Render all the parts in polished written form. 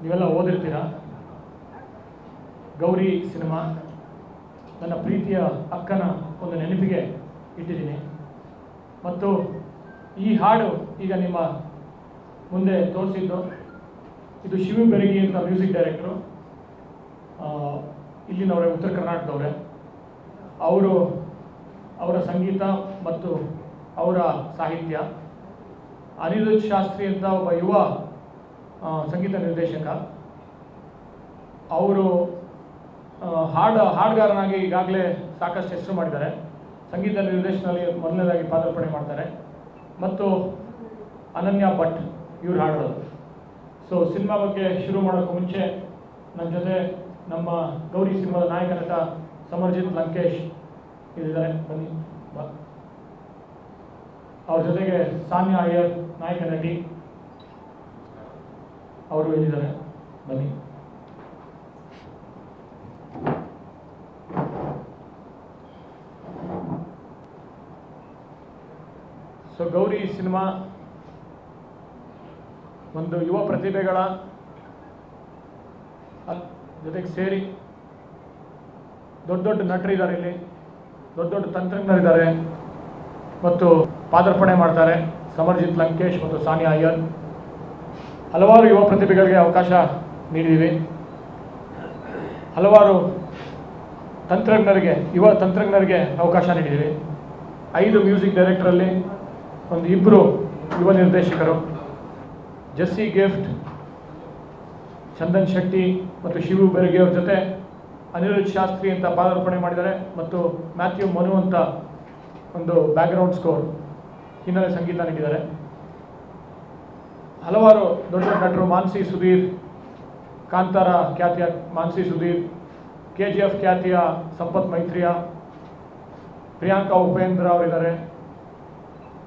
ನೀವೆಲ್ಲ ಓದಿರ್ತೀರ. ಗೌರಿ ಸಿನಿಮಾ ನನ್ನ ಪ್ರೀತಿಯ ಅಕ್ಕನ ಒಂದು ನೆನಪಿಗೆ ಇಟ್ಟಿದ್ದೀನಿ. ಮತ್ತು ಈ ಹಾಡು ಈಗ ನಿಮ್ಮ ಮುಂದೆ ತೋರಿಸಿದ್ದು ಇದು ಶಿವು ಬೆರಗಿ ಅಂತ ಮ್ಯೂಸಿಕ್ ಡೈರೆಕ್ಟ್ರು, ಇಲ್ಲಿನವರೇ, ಉತ್ತರ ಕರ್ನಾಟಕದವರೇ. ಅವರ ಸಂಗೀತ ಮತ್ತು ಅವರ ಸಾಹಿತ್ಯ. ಅನಿರುದ್ಧ್ ಶಾಸ್ತ್ರಿ ಅಂತ ಒಬ್ಬ ಯುವ ಸಂಗೀತ ನಿರ್ದೇಶಕ. ಅವರು ಹಾಡುಗಾರನಾಗಿ ಈಗಾಗಲೇ ಸಾಕಷ್ಟು ಹೆಸರು ಮಾಡಿದ್ದಾರೆ. ಸಂಗೀತ ನಿರ್ದೇಶನದಲ್ಲಿ ಮೊದಲನೇದಾಗಿ ಪಾದಾರ್ಪಣೆ ಮಾಡ್ತಾರೆ. ಮತ್ತು ಅನನ್ಯ ಭಟ್ ಇವ್ರು ಹಾಡೋದು. ಸೊ ಸಿನಿಮಾ ಬಗ್ಗೆ ಶುರು ಮಾಡೋಕ್ಕೆ ಮುಂಚೆ ನನ್ನ ಜೊತೆ ನಮ್ಮ ಗೌರಿ ಸಿನಿಮಾದ ನಾಯಕ ನಟ ಸಮರ್ಜಿತ್ ಲಂಕೇಶ್ ಇದ್ದಾರೆ, ಬನ್ನಿ. ಅವ್ರ ಜೊತೆಗೆ ಸಾನ್ಯಾ ಅಯ್ಯರ್ ನಾಯಕ ನಟಿ ಅವರು ಇಲ್ಲಿದ್ದಾರೆ, ಬನ್ನಿ. ಸೊ ಗೌರಿ ಸಿನಿಮಾ ಒಂದು ಯುವ ಪ್ರತಿಭೆಗಳ ಜೊತೆಗೆ ಸೇರಿ ದೊಡ್ಡ ದೊಡ್ಡ ನಟರಿದ್ದಾರೆ, ಇಲ್ಲಿ ದೊಡ್ಡ ದೊಡ್ಡ ತಂತ್ರಜ್ಞರಿದ್ದಾರೆ ಮತ್ತು ಪಾದಾರ್ಪಣೆ ಮಾಡ್ತಾರೆ. ಸಮರ್ಜಿತ್ ಲಂಕೇಶ್ ಮತ್ತು ಸಾನಿಯಾ ಅಯ್ಯರ್. ಹಲವಾರು ಯುವ ಪ್ರತಿಭೆಗಳಿಗೆ ಅವಕಾಶ ನೀಡಿದ್ದೀವಿ. ಹಲವಾರು ಯುವ ತಂತ್ರಜ್ಞರಿಗೆ ಅವಕಾಶ ನೀಡಿದ್ದೀವಿ. 5 ಮ್ಯೂಸಿಕ್ ಡೈರೆಕ್ಟರಲ್ಲಿ ಒಂದು 2 ಯುವ ನಿರ್ದೇಶಕರು, ಜೆಸ್ಸಿ ಗಿಫ್ಟ್, ಚಂದನ್ ಶೆಟ್ಟಿ ಮತ್ತು ಶಿವು ಬೆರಗಿ ಅವ್ರ ಜೊತೆ ಅನಿರುದ್ಧ್ ಶಾಸ್ತ್ರಿ ಅಂತ ಪಾದಾರ್ಪಣೆ ಮಾಡಿದ್ದಾರೆ. ಮತ್ತು ಮ್ಯಾಥ್ಯೂ ಮನು ಅಂತ ಒಂದು ಬ್ಯಾಕ್ಗ್ರೌಂಡ್ ಸ್ಕೋರ್, ಹಿನ್ನೆಲೆ ಸಂಗೀತ ನೀಡಿದ್ದಾರೆ. ಹಲವಾರು ದೊಡ್ಡ ನಟರು, ಮಾನ್ಸಿ ಸುಧೀರ್, ಕಾಂತಾರ ಖ್ಯಾತಿಯ ಮಾನ್ಸಿ ಸುಧೀರ್, KGF ಖ್ಯಾತಿಯ ಸಂಪತ್ ಮೈತ್ರಿಯ, ಪ್ರಿಯಾಂಕಾ ಉಪೇಂದ್ರ ಅವರಿದ್ದಾರೆ,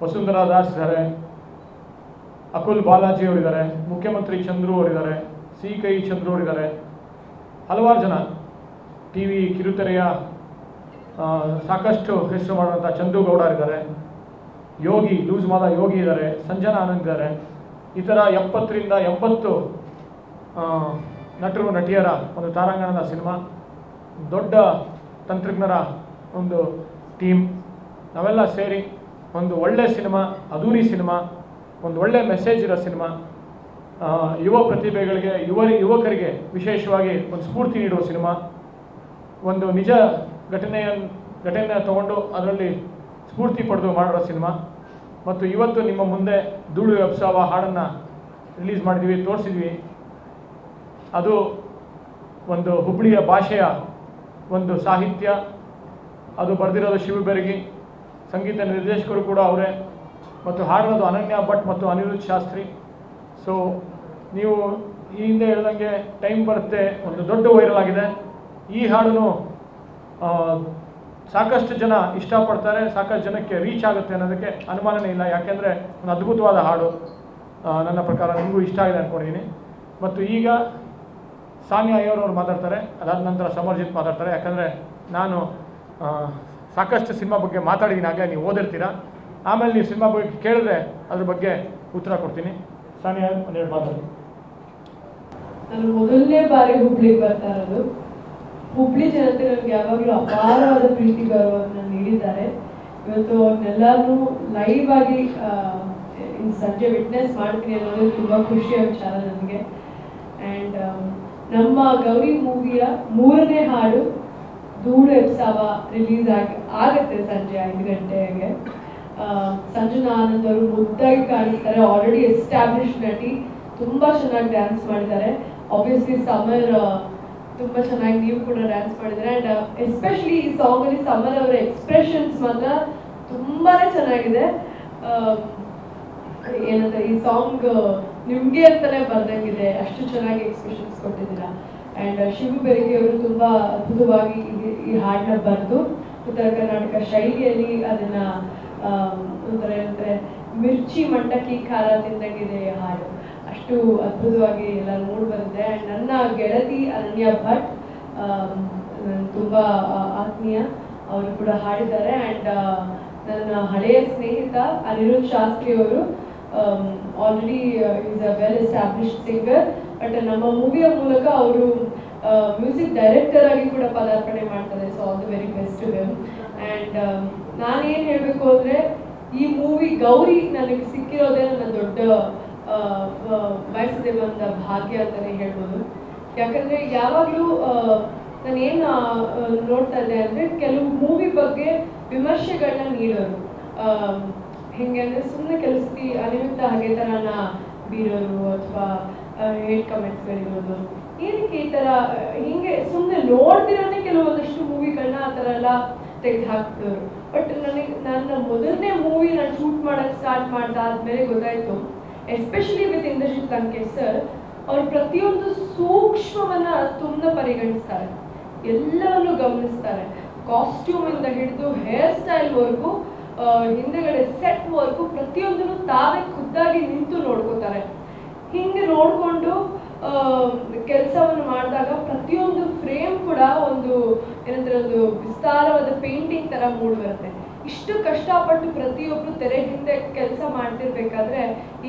ವಸುಂಧರಾ ದಾಸ್ ಇದ್ದಾರೆ, ಅಕುಲ್ ಬಾಲಾಜಿ ಅವರಿದ್ದಾರೆ, ಮುಖ್ಯಮಂತ್ರಿ ಚಂದ್ರು ಅವರಿದ್ದಾರೆ, ಕೈ ಚಂದ್ರು ಅವರಿದ್ದಾರೆ. ಹಲವಾರು ಜನ TV ಕಿರುತೆರೆಯ ಸಾಕಷ್ಟು ಹೆಸರು ಮಾಡುವಂಥ ಚಂದು ಗೌಡ ಇದ್ದಾರೆ, ಯೋಗಿ ಲೂಸ್ ಮಾದ ಯೋಗಿ ಇದ್ದಾರೆ, ಸಂಜನಾ ಆನಂದ್ ಇದ್ದಾರೆ. ಈ ಥರ 70ರಿಂದ 80 ನಟರು ನಟಿಯರ ಒಂದು ತಾರಾಂಗಣದ ಸಿನಿಮಾ. ದೊಡ್ಡ ತಂತ್ರಜ್ಞರ ಒಂದು ಟೀಮ್. ನಾವೆಲ್ಲ ಸೇರಿ ಒಂದು ಒಳ್ಳೆಯ ಸಿನಿಮಾ, ಅಧೂರಿ ಸಿನಿಮಾ, ಒಂದು ಒಳ್ಳೆಯ ಮೆಸೇಜ್ ಇರೋ ಸಿನಿಮಾ, ಯುವ ಪ್ರತಿಭೆಗಳಿಗೆ, ಯುವಕರಿಗೆ ವಿಶೇಷವಾಗಿ ಒಂದು ಸ್ಫೂರ್ತಿ ನೀಡುವ ಸಿನಿಮಾ, ಒಂದು ನಿಜ ಘಟನೆಯನ್ನು ತಗೊಂಡು ಅದರಲ್ಲಿ ಸ್ಫೂರ್ತಿ ಪಡೆದು ಮಾಡಿರೋ ಸಿನಿಮಾ. ಮತ್ತು ಇವತ್ತು ನಿಮ್ಮ ಮುಂದೆ ಧೂಳು ಎಬ್ಸಾವ ಹಾಡನ್ನು ರಿಲೀಸ್ ಮಾಡಿದ್ವಿ, ತೋರಿಸಿದ್ವಿ. ಅದು ಒಂದು ಹುಬ್ಬಳ್ಳಿಯ ಭಾಷೆಯ ಒಂದು ಸಾಹಿತ್ಯ. ಅದು ಬರೆದಿರೋದು ಶಿವು ಬೆರಗಿ, ಸಂಗೀತ ನಿರ್ದೇಶಕರು ಕೂಡ ಅವರೇ, ಮತ್ತು ಹಾಡಿರೋದು ಅನನ್ಯ ಭಟ್ ಮತ್ತು ಅನಿರುದ್ಧ್ ಶಾಸ್ತ್ರಿ. ಸೊ ನೀವು ಈ ಹಿಂದೆ ಹೇಳ್ದಂಗೆ ಟೈಮ್ ಬರುತ್ತೆ ಒಂದು ದೊಡ್ಡ ವೈರಲ್ ಆಗಿದೆ. ಈ ಹಾಡನ್ನು ಸಾಕಷ್ಟು ಜನ ಇಷ್ಟಪಡ್ತಾರೆ, ಸಾಕಷ್ಟು ಜನಕ್ಕೆ ರೀಚ್ ಆಗುತ್ತೆ ಅನ್ನೋದಕ್ಕೆ ಅನುಮಾನನೇ ಇಲ್ಲ. ಯಾಕೆಂದರೆ ಒಂದು ಅದ್ಭುತವಾದ ಹಾಡು, ನನ್ನ ಪ್ರಕಾರ ನಿಮಗೂ ಇಷ್ಟ ಆಗಿದೆ ಅಂದ್ಕೊಂಡಿದ್ದೀನಿ. ಮತ್ತು ಈಗ ಸಾನಿಯಾ ಅಯ್ಯರ್ ಅವರು ಮಾತಾಡ್ತಾರೆ, ಅದಾದ ನಂತರ ಸಮರ್ಜಿತ್ ಮಾತಾಡ್ತಾರೆ. ಯಾಕಂದರೆ ನಾನು ಸಾಕಷ್ಟು ಸಿನಿಮಾ ಬಗ್ಗೆ ಮಾತಾಡಿದ್ದೀನಿ, ಆಗಲೇ ನೀವು ಓದಿರ್ತೀರ. ಆಮೇಲೆ ನೀವು ಸಿನಿಮಾ ಬಗ್ಗೆ ಕೇಳಿದ್ರೆ ಅದ್ರ ಬಗ್ಗೆ ಉತ್ತರ ಕೊಡ್ತೀನಿ. ಸಾನಿಯಾ ಒಂದೆರಡು ಮಾತಾಡಿ. ನಾನು ಮೊದಲನೇ ಬಾರಿ ಹುಬ್ಳಿಗೆ ಬರ್ತಾ ಇರೋದು. ಹುಬ್ಳಿ ಜನತೆ ನನಗೆ ಯಾವಾಗಲೂ ಅಪಾರವಾದ ಪ್ರೀತಿ ಗೌರವವನ್ನು ನೀಡಿದ್ದಾರೆ. ಇವತ್ತು ಅವ್ರನ್ನೆಲ್ಲರೂ ಲೈವ್ ಆಗಿ ಸಂಜೆ ವಿಟ್ನೆಸ್ ಮಾಡ್ತೀನಿ ಅನ್ನೋದು ತುಂಬ ಖುಷಿಯ ವಿಚಾರ ನನಗೆ. ಆ್ಯಂಡ್ ನಮ್ಮ ಗೌರಿ ಮೂವಿಯ 3ನೇ ಹಾಡು ಧೂಳು ಎಬ್ಸಾವ ರಿಲೀಸ್ ಆಗುತ್ತೆ ಸಂಜೆ 5 ಗಂಟೆಗೆ. ಸಂಜನಾ ಆನಂದ್ ಅವರು ಮುದ್ದಾಗಿ ಕಾಣಿಸ್ತಾರೆ. ಆಲ್ರೆಡಿ ಎಸ್ಟಾಬ್ಲಿಷ್ ನಟಿ, ತುಂಬ ಚೆನ್ನಾಗಿ ಡ್ಯಾನ್ಸ್ ಮಾಡಿದ್ದಾರೆ. ಆಬ್ವಿಯಸ್ಲಿ ಸಮರ್ ತುಂಬ ಚೆನ್ನಾಗಿ ನೀವು ಕೂಡ ಡ್ಯಾನ್ಸ್ ಮಾಡಿದ್ದಾರೆ. ಆ್ಯಂಡ್ ಎಸ್ಪೆಷಲಿ ಈ ಸಾಂಗಲ್ಲಿ ಸಮರ್ ಅವರ ಎಕ್ಸ್ಪ್ರೆಷನ್ಸ್ ಮಾತ್ರ ತುಂಬಾ ಚೆನ್ನಾಗಿದೆ. ಏನಂದ್ರೆ ಈ ಸಾಂಗ್ ನಿಮಗೆ ಅಂತಲೇ ಬರ್ದಂಗಿದೆ, ಅಷ್ಟು ಚೆನ್ನಾಗಿ ಎಕ್ಸ್ಪ್ರೆಷನ್ಸ್ ಕೊಟ್ಟಿದ್ದೀರಾ. ಆ್ಯಂಡ್ ಶಿವು ಬೆರಗಿ ಅವರು ತುಂಬ ಅದ್ಭುತವಾಗಿ ಈ ಹಾಡನ್ನ ಬರೆದು ಉತ್ತರ ಕರ್ನಾಟಕ ಶೈಲಿಯಲ್ಲಿ ಅದನ್ನ ಒಂಥರ ಏನಂದ್ರೆ ಮಿರ್ಚಿ ಮಂಡಕ್ಕಿ ಖಾರ ತಿಂದಂಗಿದೆ ಹಾಡು. ಅಷ್ಟು ಅದ್ಭುತವಾಗಿ ಎಲ್ಲ ಮೂಡ್ ಬಂದಿದೆ. ಆ್ಯಂಡ್ ನನ್ನ ಗೆಳತಿ ಅನನ್ಯ ಭಟ್ ತುಂಬ ಆತ್ಮೀಯ, ಅವರು ಕೂಡ ಹಾಡಿದ್ದಾರೆ. ಆ್ಯಂಡ್ ನನ್ನ ಹಳೆಯ ಸ್ನೇಹಿತ ಅನಿರುದ್ಧ್ ಶಾಸ್ತ್ರಿ ಅವರು already is a well established singer. But ನಮ್ಮ ಮೂವಿಯ ಮೂಲಕ ಅವರು ಮ್ಯೂಸಿಕ್ ಡೈರೆಕ್ಟರ್ ಆಗಿ ಕೂಡ ಪದಾರ್ಪಣೆ ಮಾಡ್ತಾರೆ. So all the very best to them. And ನಾನೇನು ಹೇಳಬೇಕು ಅಂದರೆ, ಈ ಮೂವಿ ಗೌರಿ ನನಗೆ ಸಿಕ್ಕಿರೋದೇ ನನ್ನ ದೊಡ್ಡ ಬಯಸದೆ ಬಂದ ಭಾಗ್ಯ ಅಂತಲೇ ಹೇಳ್ಬೋದು. ಯಾಕಂದರೆ ಯಾವಾಗಲೂ ನಾನೇನು ನೋಡ್ತಾ ಇದ್ದೆ ಅಂದರೆ, ಕೆಲವು ಮೂವಿ ಬಗ್ಗೆ ವಿಮರ್ಶೆಗಳನ್ನ ನೀಡೋರು, ಹೆಂಗೆ ಅಂದರೆ ಸುಮ್ಮನೆ ಕೆಲಸಕ್ಕೆ ಅನಿಮಿತ್ತ ಹಾಗೆ ಥರನ ಬೀರೋರು ಅಥವಾ ಹೇಟ್ ಕಮೆಂಟ್ಸ್ಗಳಿರೋದು. ಏನಕ್ಕೆ ಈ ಥರ ಹಿಂಗೆ ಸುಮ್ಮನೆ ನೋಡ್ತಿರೋದೇ ಕೆಲವೊಂದಷ್ಟು ಮೂವಿಗಳನ್ನ ಆ ಥರ ಎಲ್ಲ ತೆಗೆದು ಹಾಕ್ತಿದ್ರು. ಬಟ್ ನನ್ನ ಮೊದಲನೇ ಮೂವಿ ನಾನು ಶೂಟ್ ಮಾಡೋಕ್ಕೆ ಸ್ಟಾರ್ಟ್ ಮಾಡ್ದಾದ್ಮೇಲೆ ಗೊತ್ತಾಯಿತು, especially with Indrajit Lankesh sir, ಅವ್ರು ಪ್ರತಿಯೊಂದು ಸೂಕ್ಷ್ಮವನ್ನ ತುಂಬ ಪರಿಗಣಿಸ್ತಾರೆ, ಎಲ್ಲವನ್ನು ಗಮನಿಸ್ತಾರೆ. ಕಾಸ್ಟ್ಯೂಮಿಂದ ಹಿಡಿದು ಹೇರ್ ಸ್ಟೈಲ್ವರೆಗೂ, ಹಿಂದೆಗಡೆ ಸೆಟ್ವರೆಗೂ ಪ್ರತಿಯೊಂದನ್ನು ತಾವೇ ಖುದ್ದಾಗಿ ನಿಂತು ನೋಡ್ಕೋತಾರೆ. ಹಿಂಗೆ ನೋಡಿಕೊಂಡು ಕೆಲಸವನ್ನು ಮಾಡಿದಾಗ ಪ್ರತಿಯೊಂದು ಫ್ರೇಮ್ ಕೂಡ ಒಂದು ಏನಂದ್ರೆ ಒಂದು ವಿಸ್ತಾರವಾದ ಪೇಂಟಿಂಗ್ ಥರ ಮೂಡ್ ಬರುತ್ತೆ. ಇಷ್ಟು ಕಷ್ಟಪಟ್ಟು ಪ್ರತಿಯೊಬ್ಬರು ತೆರೆ ಹಿಂದೆ ಕೆಲಸ ಮಾಡ್ತಿರ್ಬೇಕಾದ್ರೆ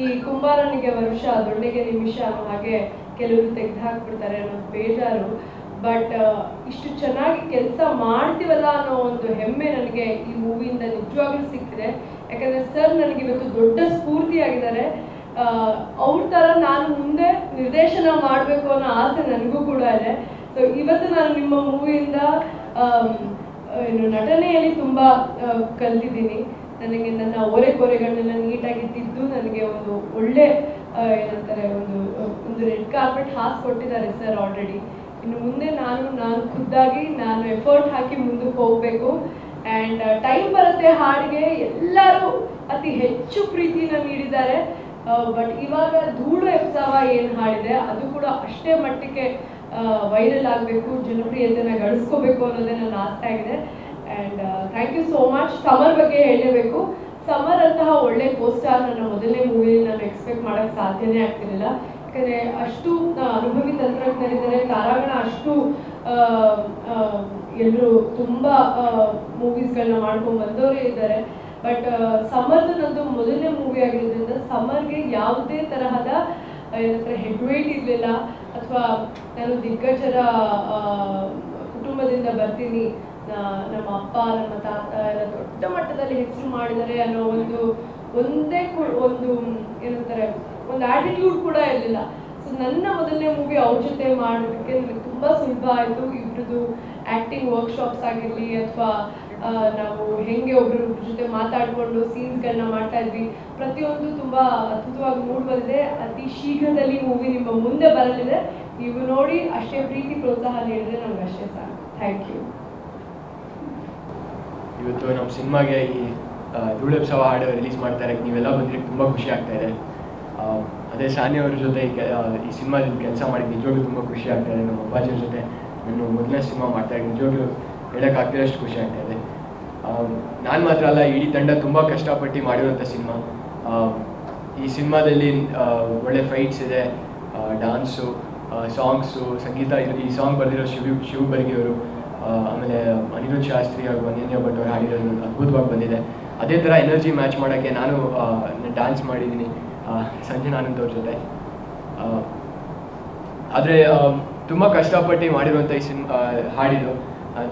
ಈ ಕುಂಬಾರನಿಗೆ ವರ್ಷ ದೊಡ್ಡಗೆ ನಿಮಿಷ ಅನ್ನೋ ಹಾಗೆ ಕೆಲವರು ತೆಗೆದು ಹಾಕ್ಬಿಡ್ತಾರೆ ಅನ್ನೋದು ಬೇಜಾರು. ಬಟ್ ಇಷ್ಟು ಚೆನ್ನಾಗಿ ಕೆಲಸ ಮಾಡ್ತೀವಲ್ಲ ಅನ್ನೋ ಒಂದು ಹೆಮ್ಮೆ ನನಗೆ ಈ ಮೂವಿಯಿಂದ ನಿಜವಾಗ್ಲೂ ಸಿಕ್ಕಿದೆ. ಯಾಕಂದರೆ ಸರ್ ನನಗೆ ಇವತ್ತು ದೊಡ್ಡ ಸ್ಫೂರ್ತಿಯಾಗಿದ್ದಾರೆ. ಅವ್ರ ಥರ ನಾನು ಮುಂದೆ ನಿರ್ದೇಶನ ಮಾಡಬೇಕು ಅನ್ನೋ ಆಸೆ ನನಗೂ ಕೂಡ ಇದೆ. ಸೊ ಇವತ್ತು ನಾನು ನಿಮ್ಮ ಮೂವಿಯಿಂದ ನಟನೆಯಲ್ಲಿ ತುಂಬ ಕಲ್ತಿದ್ದೀನಿ. ನನಗೆ ನನ್ನ ಓರೆಕೊರೆಗಳನ್ನೆಲ್ಲ ನೀಟಾಗಿ ತಿದ್ದು ನನಗೆ ಒಂದು ಒಳ್ಳೆ ಏನಂತಾರೆ ಒಂದು ರೆಡ್ ಕಾರ್ಪೆಟ್ ಹಾಸ್ಕೊಟ್ಟಿದ್ದಾರೆ ಸರ್ ಆಲ್ರೆಡಿ. ಇನ್ನು ಮುಂದೆ ನಾನು ಖುದ್ದಾಗಿ ನಾನು ಎಫರ್ಟ್ ಹಾಕಿ ಮುಂದಕ್ಕೆ ಹೋಗಬೇಕು. ಆ್ಯಂಡ್ ಟೈಮ್ ಬರುತ್ತೆ ಹಾಡಿಗೆ ಎಲ್ಲರೂ ಅತಿ ಹೆಚ್ಚು ಪ್ರೀತಿನ ನೀಡಿದ್ದಾರೆ. ಬಟ್ ಇವಾಗ ಧೂಳು ಎಪ್ಸವ ಏನು ಹಾಡಿದೆ ಅದು ಕೂಡ ಅಷ್ಟೇ ಮಟ್ಟಿಗೆ ವೈರಲ್ ಆಗಬೇಕು, ಜನಪ್ರಿಯತೆನ ಗಳಿಸ್ಕೋಬೇಕು ಅನ್ನೋದೇ ನನ್ನ ಆಸೆ ಆಗಿದೆ. And thank you so much. Samar ಬಗ್ಗೆ ಹೇಳಲೇಬೇಕು. ಸಮರ್ ಅಂತಹ ಒಳ್ಳೆ ಕೋಸ್ಟಾರ್ ನನ್ನ ಮೊದಲನೇ ಮೂವಿಲಿ ನಾನು ಎಕ್ಸ್ಪೆಕ್ಟ್ ಮಾಡೋಕ್ಕೆ ಸಾಧ್ಯನೇ ಆಗ್ತಿರಲಿಲ್ಲ. ಯಾಕಂದರೆ ಅಷ್ಟು ಅನುಭವಿ ತಂತ್ರಜ್ಞರಿದ್ದಾರೆ, ತಾರಾಗಣ ಅಷ್ಟು ಎಲ್ಲರೂ ತುಂಬ ಮೂವೀಸ್ಗಳನ್ನ ಮಾಡ್ಕೊಂಡು ಬಂದವರೇ ಇದ್ದಾರೆ. ಬಟ್ ಸಮರ್ದು ನಂದು ಮೊದಲನೇ ಮೂವಿ ಆಗಿರೋದ್ರಿಂದ ಸಮರ್ಗೆ ಯಾವುದೇ ತರಹದ ಏನಂತಾರೆ ಹೆಡ್ ವೇಟ್ ಇರಲಿಲ್ಲ. ಅಥವಾ ನಾನು ದಿಗ್ಗಜರ ಕುಟುಂಬದಿಂದ ಬರ್ತೀನಿ, ನಮ್ಮ ಅಪ್ಪ ನಮ್ಮ ತಾತ ಎಲ್ಲ ದೊಡ್ಡ ಮಟ್ಟದಲ್ಲಿ ಹೆಸರು ಮಾಡಿದ್ದಾರೆ ಅನ್ನೋ ಒಂದೇ ಒಂದು ಏನಂತಾರೆ ಒಂದು ಆಟಿಟ್ಯೂಡ್ ಕೂಡ ಇರಲಿಲ್ಲ. ಸೊ ನನ್ನ ಮೊದಲನೇ ಮೂವಿ ಅವ್ರ ಜೊತೆ ಮಾಡೋದಕ್ಕೆ ನನಗೆ ತುಂಬ ಸುಲಭ ಆಯಿತು. ಇಬ್ಬರದು ಆ್ಯಕ್ಟಿಂಗ್ ವರ್ಕ್ಶಾಪ್ಸ್ ಆಗಿರಲಿ ಅಥವಾ ನಾವು ಹೆಂಗೆ ಒಬ್ರ ಜೊತೆ ಮಾತಾಡಿಕೊಂಡು ಸೀನ್ಸ್ಗಳನ್ನ ಮಾಡ್ತಾ ಇದ್ವಿ, ಪ್ರತಿಯೊಂದು ತುಂಬ ಅದ್ಭುತವಾಗಿ ಮೂಡ್ ಬಂದಿದೆ. ಅತಿ ಶೀಘ್ರದಲ್ಲಿ ಮೂವಿ ನಿಮ್ಮ ಮುಂದೆ ಬರಲಿದೆ. ನೀವು ನೋಡಿ ಅಷ್ಟೇ ಪ್ರೀತಿ ಪ್ರೋತ್ಸಾಹ ನೀಡಿದ್ರೆ ನಮ್ಗೆ ಅಷ್ಟೇ ಸಾಕು. Thank you. ಇವತ್ತು ನಮ್ಮ ಸಿನಿಮಾಗೆ ಈ ಧೂಳೆಪ್ಸವ ಹಾಡು ರಿಲೀಸ್ ಮಾಡ್ತಾ ಇರೋಕ್ಕೆ ನೀವೆಲ್ಲ ಬಂದರೆ ತುಂಬ ಖುಷಿ ಆಗ್ತಾ ಇದೆ. ಅದೇ ಸಾನಿ ಅವ್ರ ಜೊತೆ ಈ ಸಿನಿಮಾದಲ್ಲಿ ಕೆಲಸ ಮಾಡಿದ್ದು ನಿಜವಾಗ್ಲೂ ತುಂಬ ಖುಷಿ ಆಗ್ತಾ ಇದೆ. ನಮ್ಮ ಅಪ್ಪಾಜಿಯವ್ರ ಜೊತೆ ನಾನು ಮೊದಲನೇ ಸಿನಿಮಾ ಮಾಡ್ತಾ ಇದ್ದೀನಿ, ನಿಜವಾಗ್ಲೂ ಹೇಳೋಕ್ಕಾಗ್ತಿರೋಷ್ಟು ಖುಷಿ ಆಗ್ತಾ ಇದೆ. ನಾನು ಮಾತ್ರ ಅಲ್ಲ, ಇಡೀ ತಂಡ ತುಂಬ ಕಷ್ಟಪಟ್ಟು ಮಾಡಿರುವಂಥ ಸಿನಿಮಾ. ಈ ಸಿನಿಮಾದಲ್ಲಿ ಒಳ್ಳೆ ಫೈಟ್ಸ್ ಇದೆ, ಡ್ಯಾನ್ಸು, ಸಾಂಗ್ಸು, ಸಂಗೀತ. ಈ ಸಾಂಗ್ ಬರೆದಿರೋ ಶಿವ ಬರ್ಗಿಯವರು, ಆಮೇಲೆ ಅನಿರುದ್ಧ್ ಶಾಸ್ತ್ರಿ ಹಾಗೂ ಅನನ್ಯ ಭಟ್ ಅವರು ಹಾಡಿರೋದು ಅದ್ಭುತವಾಗಿ ಬಂದಿದೆ. ಅದೇ ಥರ ಎನರ್ಜಿ ಮ್ಯಾಚ್ ಮಾಡೋಕ್ಕೆ ನಾನು ಡ್ಯಾನ್ಸ್ ಮಾಡಿದ್ದೀನಿ ಸಂಜನಾ ಆನಂದ್ ಅವ್ರ ಜೊತೆ. ಆದರೆ ತುಂಬ ಕಷ್ಟಪಟ್ಟು ಮಾಡಿರುವಂಥ ಈ ಹಾಡಿದ್ದು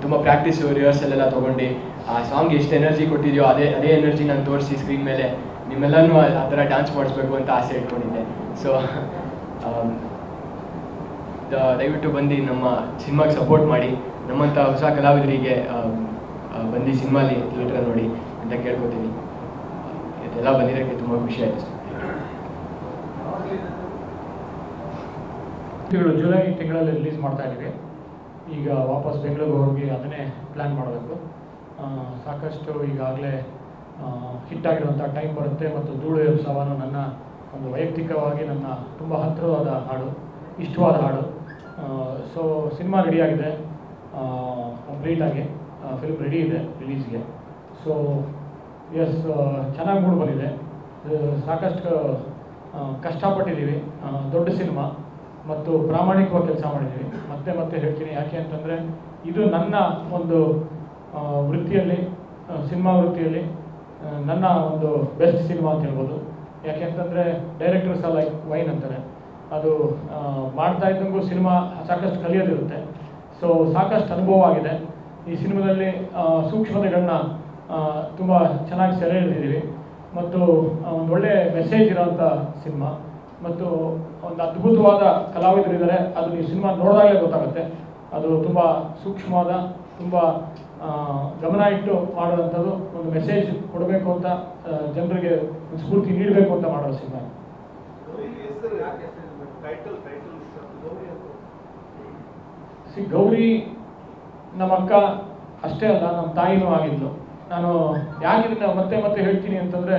ತುಂಬ ಪ್ರಾಕ್ಟೀಸು ರಿಹರ್ಸಲ್ ಎಲ್ಲ ತೊಗೊಂಡು ಆ ಸಾಂಗ್ ಎಷ್ಟು ಎನರ್ಜಿ ಕೊಟ್ಟಿದೆಯೋ ಅದೇ ಎನರ್ಜಿ ನಾನು ತೋರಿಸಿ ಸ್ಕ್ರೀನ್ ಮೇಲೆ ನಿಮ್ಮೆಲ್ಲನೂ ಆ ಥರ ಡ್ಯಾನ್ಸ್ ಮಾಡಿಸ್ಬೇಕು ಅಂತ ಆಸೆ ಇಟ್ಕೊಂಡಿದ್ದೆ. ಸೊ ದಯವಿಟ್ಟು ಬಂದು ನಮ್ಮ ಸಿನಿಮಾಗೆ ಸಪೋರ್ಟ್ ಮಾಡಿ, ನಮ್ಮಂಥ ಹೊಸ ಕಲಾವಿದರಿಗೆ ಬಂದು ಸಿನಿಮಾಲಿ ಥಿಯೇಟ್ರಲ್ಲಿ ನೋಡಿ ಅಂತ ಕೇಳ್ಕೊತೀನಿ. ಇದೆಲ್ಲ ಬಂದಿರೋಕ್ಕೆ ತುಂಬ ಖುಷಿ ಆಯಿತು. ಜುಲೈ ತಿಂಗಳಲ್ಲಿ ರಿಲೀಸ್ ಮಾಡ್ತಾ ಇದ್ದೀವಿ. ಈಗ ವಾಪಸ್ ಬೆಂಗಳೂರಿಗೆ ಹೋಗಿ ಅದನ್ನೇ ಪ್ಲ್ಯಾನ್ ಮಾಡಬೇಕು. ಸಾಕಷ್ಟು ಈಗಾಗಲೇ ಹಿಟ್ಟಾಗಿರುವಂಥ ಟೈಮ್ ಬರುತ್ತೆ ಮತ್ತು ಧೂಳು ಎಪ್ಸವನು ನನ್ನ ಒಂದು ವೈಯಕ್ತಿಕವಾಗಿ ನನ್ನ ತುಂಬ ಹತ್ತಿರವಾದ ಹಾಡು, ಇಷ್ಟವಾದ ಹಾಡು. ಸೊ ಸಿನಿಮಾ ರೆಡಿಯಾಗಿದೆ, ಕಂಪ್ಲೀಟಾಗಿ ಫಿಲ್ಮ್ ರೆಡಿ ಇದೆ ರಿಲೀಸ್ಗೆ. ಸೊ ಎಸ್, ಚೆನ್ನಾಗಿ ಮೂಡ್ ಬಂದಿದೆ. ಸಾಕಷ್ಟು ಕಷ್ಟಪಟ್ಟಿದ್ದೀವಿ. ದೊಡ್ಡ ಸಿನಿಮಾ ಮತ್ತು ಪ್ರಾಮಾಣಿಕವಾಗಿ ಕೆಲಸ ಮಾಡಿದ್ದೀವಿ. ಮತ್ತೆ ಹೇಳ್ತೀನಿ, ಯಾಕೆ ಅಂತಂದರೆ ಇದು ನನ್ನ ಒಂದು ವೃತ್ತಿಯಲ್ಲಿ, ಸಿನಿಮಾ ವೃತ್ತಿಯಲ್ಲಿ ನನ್ನ ಒಂದು ಬೆಸ್ಟ್ ಸಿನಿಮಾ ಅಂತ ಹೇಳ್ಬೋದು. ಯಾಕೆ ಅಂತಂದರೆ ಡೈರೆಕ್ಟರ್ಸ್ ಲೈಕ್ ವೈನ್ ಅಂತಾರೆ. ಅದು ಮಾಡ್ತಾ ಇದ್ದಂಗೂ ಸಿನಿಮಾ ಸಾಕಷ್ಟು ಕಲಿಯೋದಿರುತ್ತೆ. ಸೊ ಸಾಕಷ್ಟು ಅನುಭವ ಆಗಿದೆ ಈ ಸಿನಿಮಾದಲ್ಲಿ. ಸೂಕ್ಷ್ಮತೆಗಳನ್ನ ತುಂಬ ಚೆನ್ನಾಗಿ ಸೆರೆ ಹಿಡಿದಿದ್ದೀವಿ ಮತ್ತು ಒಂದು ಒಳ್ಳೆ ಮೆಸೇಜ್ ಇರೋಂಥ ಸಿನಿಮಾ ಮತ್ತು ಒಂದು ಅದ್ಭುತವಾದ ಕಲಾವಿದರಿದ್ದಾರೆ. ಅದು ಈ ಸಿನಿಮಾ ನೋಡಿದಾಗಲೇ ಗೊತ್ತಾಗುತ್ತೆ. ಅದು ತುಂಬ ಸೂಕ್ಷ್ಮವಾದ, ತುಂಬ ಗಮನ ಇಟ್ಟು ಮಾಡುವಂಥದ್ದು, ಒಂದು ಮೆಸೇಜ್ ಕೊಡಬೇಕು ಅಂತ, ಜನರಿಗೆ ಸ್ಫೂರ್ತಿ ನೀಡಬೇಕು ಅಂತ ಮಾಡೋ ಸಿನಿಮಾ. ಗೌರಿ ನಮ್ಮ ಅಕ್ಕ ಅಷ್ಟೇ ಅಲ್ಲ, ನಮ್ಮ ತಾಯಿನೂ ಆಗಿದ್ಲು. ನಾನು ಯಾಕೆ ಇದನ್ನ ಮತ್ತೆ ಮತ್ತೆ ಹೇಳ್ತೀನಿ ಅಂತಂದರೆ,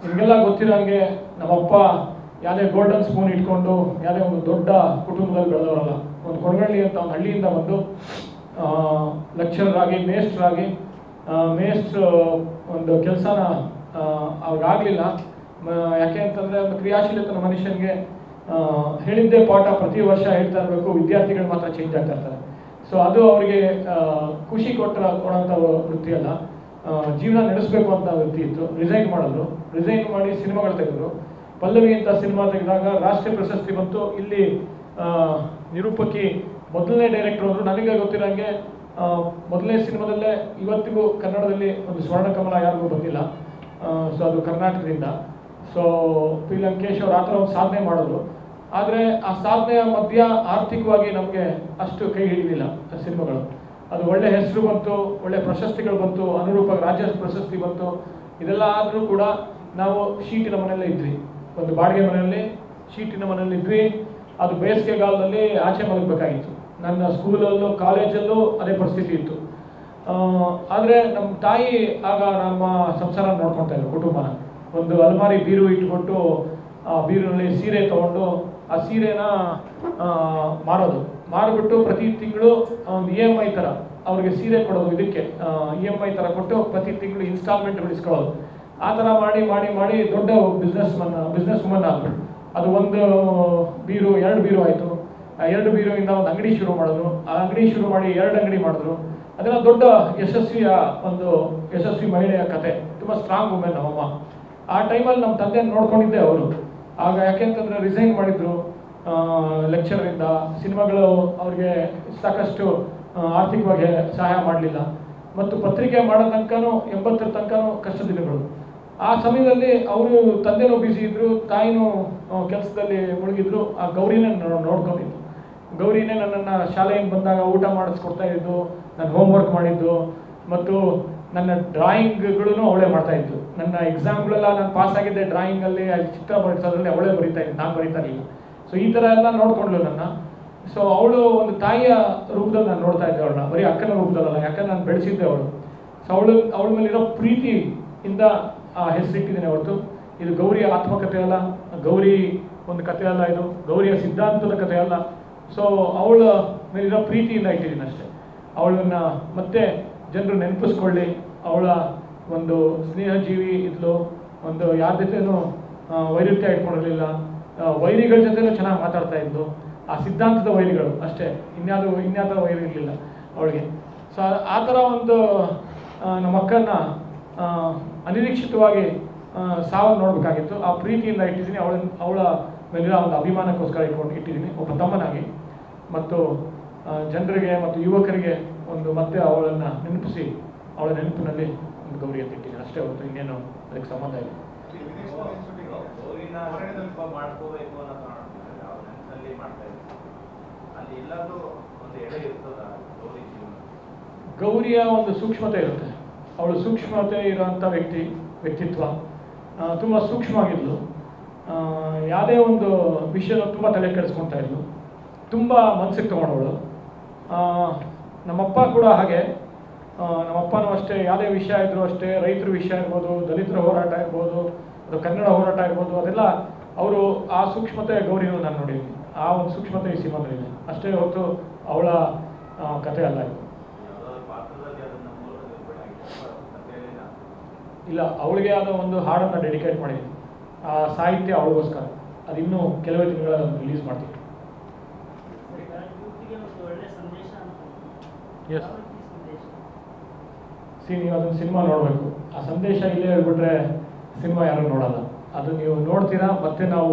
ನಿಮಗೆಲ್ಲ ಗೊತ್ತಿರೋಂಗೆ ನಮ್ಮಪ್ಪ ಯಾವುದೇ ಗೋಲ್ಡನ್ ಸ್ಪೂನ್ ಇಟ್ಕೊಂಡು ಯಾವುದೇ ಒಂದು ದೊಡ್ಡ ಕುಟುಂಬದಲ್ಲಿ ಬೆಳೆದವರಲ್ಲ. ಒಂದು ಕೊಡಗಳ್ಳಿ ಅಂತ ಒಂದು ಹಳ್ಳಿಯಿಂದ ಬಂದು ಲೆಕ್ಚರರ್ ಆಗಿ, ಮೇಸ್ಟ್ರ್ ಒಂದು ಕೆಲಸನ ಅವ್ರಿಗಾಗಲಿಲ್ಲ. ಯಾಕೆ ಅಂತಂದರೆ ಒಂದು ಕ್ರಿಯಾಶೀಲತೆ ಮನುಷ್ಯನಿಗೆ ಹೇಳಿದ್ದೇ ಪಾಠ ಪ್ರತಿ ವರ್ಷ ಹೇಳ್ತಾ ಇರಬೇಕು, ವಿದ್ಯಾರ್ಥಿಗಳು ಮಾತ್ರ ಚೇಂಜ್ ಆಗ್ತಾ ಇರ್ತಾರೆ. ಸೊ ಅದು ಅವರಿಗೆ ಖುಷಿ ಕೊಡೋಂಥ ವೃತ್ತಿ ಅಲ್ಲ, ಜೀವನ ನಡೆಸಬೇಕು ಅಂತ ವೃತ್ತಿ ಇತ್ತು. ರಿಸೈನ್ ಮಾಡಿ ಸಿನಿಮಾಗಳು ತೆಗೆದ್ರು. ಪಲ್ಲವಿ ಅಂತ ಸಿನಿಮಾ ತೆಗೆದಾಗ ರಾಷ್ಟ್ರೀಯ ಪ್ರಶಸ್ತಿ ಬಂತು. ಇಲ್ಲಿ ನಿರೂಪಕಿ ಮೊದಲನೇ ಡೈರೆಕ್ಟರ್ ಅವರು. ನನಗೆ ಗೊತ್ತಿರೋಂಗೆ ಮೊದಲನೇ ಸಿನಿಮಾದಲ್ಲೇ ಇವತ್ತಿಗೂ ಕನ್ನಡದಲ್ಲಿ ಒಂದು ಸ್ವರ್ಣ ಕಮಲ ಯಾರಿಗೂ ಬಂದಿಲ್ಲ. ಸೊ ಅದು ಕರ್ನಾಟಕದಿಂದ. ಸೊ ಪಿ ಲಂಕೇಶ್ ಅವರು ಆ ಥರ ಒಂದು ಸಾಧನೆ ಮಾಡಿದ್ರು. ಆದರೆ ಆ ಸಾಧನೆಯ ಮಧ್ಯ ಆರ್ಥಿಕವಾಗಿ ನಮಗೆ ಅಷ್ಟು ಕೈ ಹಿಡಿಲಿಲ್ಲ ಸಿನಿಮಾಗಳು. ಅದು ಒಳ್ಳೆ ಹೆಸರು ಬಂತು, ಒಳ್ಳೆ ಪ್ರಶಸ್ತಿಗಳು ಬಂತು, ಅನುರೂಪ ರಾಜ್ಯ ಪ್ರಶಸ್ತಿ ಬಂತು. ಇದೆಲ್ಲ ಆದರೂ ಕೂಡ ನಾವು ಶೀಟಿನ ಮನೆಯಲ್ಲೇ ಇದ್ವಿ, ಒಂದು ಬಾಡಿಗೆ ಮನೆಯಲ್ಲಿ ಶೀಟಿನ ಮನೆಯಲ್ಲಿ ಇದ್ವಿ. ಅದು ಬೇಸಿಗೆಗಾಲದಲ್ಲಿ ಆಚೆ ಮಲಗಬೇಕಾಗಿತ್ತು. ನನ್ನ ಸ್ಕೂಲಲ್ಲೂ ಕಾಲೇಜಲ್ಲೂ ಅದೇ ಪರಿಸ್ಥಿತಿ ಇತ್ತು. ಆದರೆ ನಮ್ಮ ತಾಯಿ ಆಗ ನಮ್ಮ ಸಂಸಾರ ನೋಡ್ಕೊತಾ ಇದ್ರು, ಕುಟುಂಬನ. ಒಂದು ಅಲ್ಮಾರಿ ಬೀರು ಇಟ್ಕೊಟ್ಟು ಆ ಬೀರಿನಲ್ಲಿ ಸೀರೆ ತೊಗೊಂಡು ಆ ಸೀರೆನ ಮಾರಿಬಿಟ್ಟು ಪ್ರತಿ ತಿಂಗಳು ಒಂದು EMI ಥರ ಅವ್ರಿಗೆ ಸೀರೆ ಕೊಡೋದು. ಇದಕ್ಕೆ EMI ಥರ ಕೊಟ್ಟು ಪ್ರತಿ ತಿಂಗಳು ಇನ್ಸ್ಟಾಲ್ಮೆಂಟ್ ಬಿಡಿಸ್ಕೊಳ್ಳೋದು. ಆ ಥರ ಮಾಡಿ ದೊಡ್ಡ ಬಿಸ್ನೆಸ್ ವುಮನ್ ಆಗ್ಬಿಟ್ಟು ಅದು ಒಂದು ಬೀರು 2 ಬೀರು ಆಯಿತು. ಆ 2 ಬೀರುವಿಂದ ಒಂದು ಅಂಗಡಿ ಶುರು ಮಾಡಿದ್ರು. ಆ ಅಂಗಡಿ ಶುರು ಮಾಡಿ 2 ಅಂಗಡಿ ಮಾಡಿದ್ರು. ಅದೆಲ್ಲ ದೊಡ್ಡ ಯಶಸ್ವಿ ಮಹಿಳೆಯ ಕತೆ. ತುಂಬ ಸ್ಟ್ರಾಂಗ್ ವುಮೆನ್ ನಮ್ಮಮ್ಮ. ಆ ಟೈಮಲ್ಲಿ ನಮ್ಮ ತಂದೆ ನೋಡ್ಕೊಂಡಿದ್ದೆ ಅವರು. ಆಗ ಯಾಕೆಂತಂದರೆ ರಿಸೈನ್ ಮಾಡಿದ್ರು ಲೆಕ್ಚರಿಂದ. ಸಿನಿಮಾಗಳು ಅವ್ರಿಗೆ ಸಾಕಷ್ಟು ಆರ್ಥಿಕವಾಗಿ ಸಹಾಯ ಮಾಡಲಿಲ್ಲ. ಮತ್ತು ಪತ್ರಿಕೆ ಮಾಡೋ ತನಕನೂ 80ರ ತನಕನೂ ಕಷ್ಟ ದಿನಗಳು. ಆ ಸಮಯದಲ್ಲಿ ಅವರು ತಂದೆನೂ ಬ್ಯುಸಿ ಇದ್ದರು, ತಾಯಿನೂ ಕೆಲಸದಲ್ಲಿ ಮುಳುಗಿದ್ರು. ಆ ಗೌರಿನೇ ನೋಡ್ಕೊಂಡಿದ್ದು. ಗೌರಿನೇ ನನ್ನನ್ನು ಶಾಲೆಯಿಂದ ಬಂದಾಗ ಊಟ ಮಾಡಿಸ್ಕೊಡ್ತಾ ಇದ್ದು, ನಾನು ಹೋಮ್ವರ್ಕ್ ಮಾಡಿದ್ದು ಮತ್ತು ನನ್ನ ಡ್ರಾಯಿಂಗ್ಗಳೂ ಅವಳೇ ಮಾಡ್ತಾಯಿದ್ದು. ನನ್ನ ಎಕ್ಸಾಮ್ಗಳೆಲ್ಲ ನಾನು ಪಾಸ್ ಆಗಿದ್ದೆ ಡ್ರಾಯಿಂಗಲ್ಲಿ, ಚಿತ್ರ ಬರೆಸೋದ್ರಲ್ಲಿ ಅವಳೇ ಬರೀತಾ ಇದ್ದು, ನಾನು ಬರೀತಾ ಇರಲಿಲ್ಲ. ಸೊ ಈ ಥರ ಎಲ್ಲ ನೋಡ್ಕೊಂಡ್ಳು ನನ್ನ. ಸೊ ಅವಳು ಒಂದು ತಾಯಿಯ ರೂಪದಲ್ಲಿ ನಾನು ನೋಡ್ತಾ ಇದ್ದೆ ಅವಳನ್ನ, ಬರೀ ಅಕ್ಕನ ರೂಪದಲ್ಲ. ಯಾಕಂದ್ರೆ ನಾನು ಬೆಳೆಸಿದ್ದೆ ಅವಳು. ಸೊ ಅವಳ ಮೇಲಿರೋ ಪ್ರೀತಿಯಿಂದ ಆ ಹೆಸರಿಟ್ಟಿದ್ದೇನೆ ಹೊರತು ಇದು ಗೌರಿಯ ಆತ್ಮಕಥೆ ಅಲ್ಲ, ಗೌರಿ ಒಂದು ಕಥೆ ಅಲ್ಲ, ಇದು ಗೌರಿಯ ಸಿದ್ಧಾಂತದ ಕಥೆ ಅಲ್ಲ. ಸೊ ಅವಳ ಮೇಲಿರೋ ಪ್ರೀತಿಯಿಂದ ಇಟ್ಟಿದ್ದೀನಿ ಅಷ್ಟೇ. ಅವಳನ್ನು ಮತ್ತೆ ಜನರು ನೆನಪಿಸ್ಕೊಳ್ಳಿ. ಅವಳ ಒಂದು ಸ್ನೇಹಜೀವಿ ಇದ್ಲು, ಒಂದು ಯಾರ ಜೊತೆನೂ ವೈರುಧ್ಯ ಇಟ್ಕೊಂಡಿರಲಿಲ್ಲ, ವೈರಿಗಳ ಜೊತೆನೂ ಚೆನ್ನಾಗಿ ಮಾತಾಡ್ತಾ ಇದ್ಲು. ಆ ಸಿದ್ಧಾಂತದ ವೈರಿಗಳು ಅಷ್ಟೇ, ಇನ್ಯಾವುದೋ ವೈರಿ ಇರಲಿಲ್ಲ ಅವಳಿಗೆ. ಸೊ ಆ ಥರ ಒಂದು ನಮ್ಮ ಅಕ್ಕನ್ನ ಅನಿರೀಕ್ಷಿತವಾಗಿ ಸಾವನ್ನು ನೋಡಬೇಕಾಗಿತ್ತು. ಆ ಪ್ರೀತಿಯಿಂದ ಇಟ್ಟಿದ್ದೀನಿ. ಅವಳ ಮೇಲಿರೋ ಒಂದು ಅಭಿಮಾನಕ್ಕೋಸ್ಕರ ಇಟ್ಟಿದ್ದೀನಿ ಒಬ್ಬ ತಮ್ಮನಾಗಿ. ಮತ್ತು ಜನರಿಗೆ ಮತ್ತು ಯುವಕರಿಗೆ ಒಂದು ಮತ್ತೆ ಅವಳನ್ನು ನೆನಪಿಸಿ, ಅವಳ ನೆನಪಿನಲ್ಲಿ ಒಂದು ಗೌರಿ ಅಂತ ಇಟ್ಟಿದ್ದೀನಿ ಅಷ್ಟೇ ಹೊರತು ಇನ್ನೇನು ಅದಕ್ಕೆ ಸಂಬಂಧ ಇಲ್ಲ. ಗೌರಿಯ ಒಂದು ಸೂಕ್ಷ್ಮತೆ ಇರುತ್ತೆ. ಅವಳು ಸೂಕ್ಷ್ಮತೆ ಇರುವಂಥ ವ್ಯಕ್ತಿತ್ವ. ತುಂಬ ಸೂಕ್ಷ್ಮವಾಗಿದ್ಲು. ಯಾವುದೇ ಒಂದು ವಿಷಯದ ತುಂಬ ತಲೆ ಕೆಡಿಸ್ಕೊತಾ ಇದ್ಲು. ತುಂಬ ಮನಸ್ಸಿಗೆ ತಗೊಂಡವಳು. ನಮ್ಮಪ್ಪ ಕೂಡ ಹಾಗೆ. ನಮ್ಮಪ್ಪನೂ ಅಷ್ಟೇ, ಯಾವುದೇ ವಿಷಯ ಇದ್ರೂ ಅಷ್ಟೇ, ರೈತರ ವಿಷಯ ಇರ್ಬೋದು, ದಲಿತರ ಹೋರಾಟ ಇರ್ಬೋದು, ಅದು ಕನ್ನಡ ಹೋರಾಟ ಇರ್ಬೋದು, ಅದೆಲ್ಲ ಅವರು ಆ ಸೂಕ್ಷ್ಮತೆ ಗೌರಿನೂ ನಾನು ನೋಡಿದ್ದೀನಿ. ಆ ಒಂದು ಸೂಕ್ಷ್ಮತೆ ಈ ಸಿನಿಮಾದಲ್ಲಿದೆ ಅಷ್ಟೇ ಹೊರತು ಅವಳ ಕಥೆ ಅಲ್ಲ ಇದು. ಇಲ್ಲ, ಅವಳಿಗೆ ಆದ ಒಂದು ಹಾಡನ್ನು ಡೆಡಿಕೇಟ್ ಮಾಡಿದ್ದೀನಿ. ಆ ಸಾಹಿತ್ಯ ಅವಳಿಗೋಸ್ಕರ. ಅದು ಇನ್ನೂ ಕೆಲವೇ ತಿಂಗಳಲ್ಲಿ ರಿಲೀಸ್ ಮಾಡ್ತೀವಿ. ಎಸ್, ನೀವು ಅದನ್ನು ಸಿನಿಮಾ ನೋಡಬೇಕು. ಆ ಸಂದೇಶ ಇಲ್ಲೇ ಹೇಳ್ಬಿಟ್ರೆ ಸಿನಿಮಾ ಯಾರು ನೋಡಲ್ಲ. ಅದು ನೀವು ನೋಡ್ತೀರಾ, ಮತ್ತೆ ನಾವು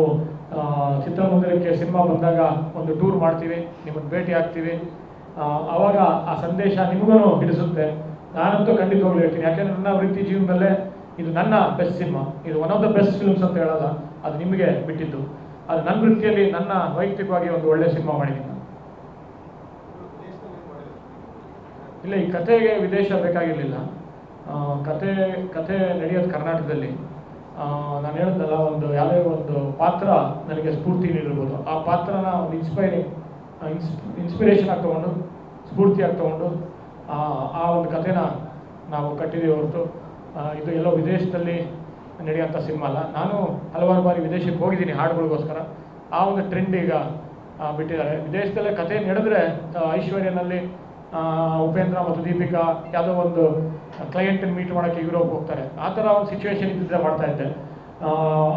ಚಿತ್ರಮಂದಿರಕ್ಕೆ ಸಿನಿಮಾ ಬಂದಾಗ ಒಂದು ಟೂರ್ ಮಾಡ್ತೀವಿ, ನಿಮ್ಮನ್ನು ಭೇಟಿ ಆಗ್ತೀವಿ. ಆವಾಗ ಆ ಸಂದೇಶ ನಿಮಗೂ ಹಿಡಿಸುತ್ತೆ. ನಾನಂತೂ ಖಂಡಿತವಾಗ್ಲೂ ಹೇಳ್ತೀನಿ, ಯಾಕೆಂದರೆ ನನ್ನ ವೃತ್ತಿ ಜೀವನದಲ್ಲೇ ಇದು ನನ್ನ ಬೆಸ್ಟ್ ಸಿನಿಮಾ, ಇದು one of the best films ಅಂತ ಹೇಳೋಲ್ಲ, ಅದು ನಿಮಗೆ ಬಿಟ್ಟಿದ್ದು. ಅದು ನನ್ನ ವೃತ್ತಿಯಲ್ಲಿ ನನ್ನ ವೈಯಕ್ತಿಕವಾಗಿ ಒಂದು ಒಳ್ಳೆ ಸಿನಿಮಾ ಮಾಡಿದ್ದೀನಿ. ಇಲ್ಲ, ಈ ಕಥೆಗೆ ವಿದೇಶ ಬೇಕಾಗಿರಲಿಲ್ಲ. ಕತೆ ನಡೆಯೋದು ಕರ್ನಾಟಕದಲ್ಲಿ. ನಾನು ಹೇಳಿದ್ನಲ್ಲ, ಒಂದು ಯಾವುದೇ ಒಂದು ಪಾತ್ರ ನನಗೆ ಸ್ಫೂರ್ತಿ ನೀಡಿರ್ಬೋದು. ಆ ಪಾತ್ರನ ಒಂದು ಇನ್ಸ್ಪಿರೇಷನ್ ಆಗಿ ತೊಗೊಂಡು, ಸ್ಫೂರ್ತಿಯಾಗಿ ತೊಗೊಂಡು ಆ ಒಂದು ಕಥೆನ ನಾವು ಕಟ್ಟಿದ್ದೀವಿ ಹೊರತು ಇದು ಎಲ್ಲೋ ವಿದೇಶದಲ್ಲಿ ನಡೆಯೋಂಥ ಸಿನಿಮಾ ಅಲ್ಲ. ನಾನು ಹಲವಾರು ಬಾರಿ ವಿದೇಶಕ್ಕೆ ಹೋಗಿದ್ದೀನಿ ಹಾಡುಗಳಿಗೋಸ್ಕರ. ಆ ಒಂದು ಟ್ರೆಂಡ್ ಈಗ ಬಿಟ್ಟಿದ್ದಾರೆ. ವಿದೇಶದಲ್ಲೇ ಕಥೆ ನಡೆದ್ರೆ ಐಶ್ವರ್ಯನಲ್ಲಿ ಉಪೇಂದ್ರ ಮತ್ತು ದೀಪಿಕಾ ಯಾವುದೋ ಒಂದು ಕ್ಲೈಂಟನ್ನು ಮೀಟ್ ಮಾಡೋಕ್ಕೆ ಯುರೋಪ್ ಹೋಗ್ತಾರೆ. ಆ ಥರ ಒಂದು ಸಿಚುವೇಶನ್ ಇದ್ದಿದ್ರೆ ಮಾಡ್ತಾ ಇದ್ದೆ.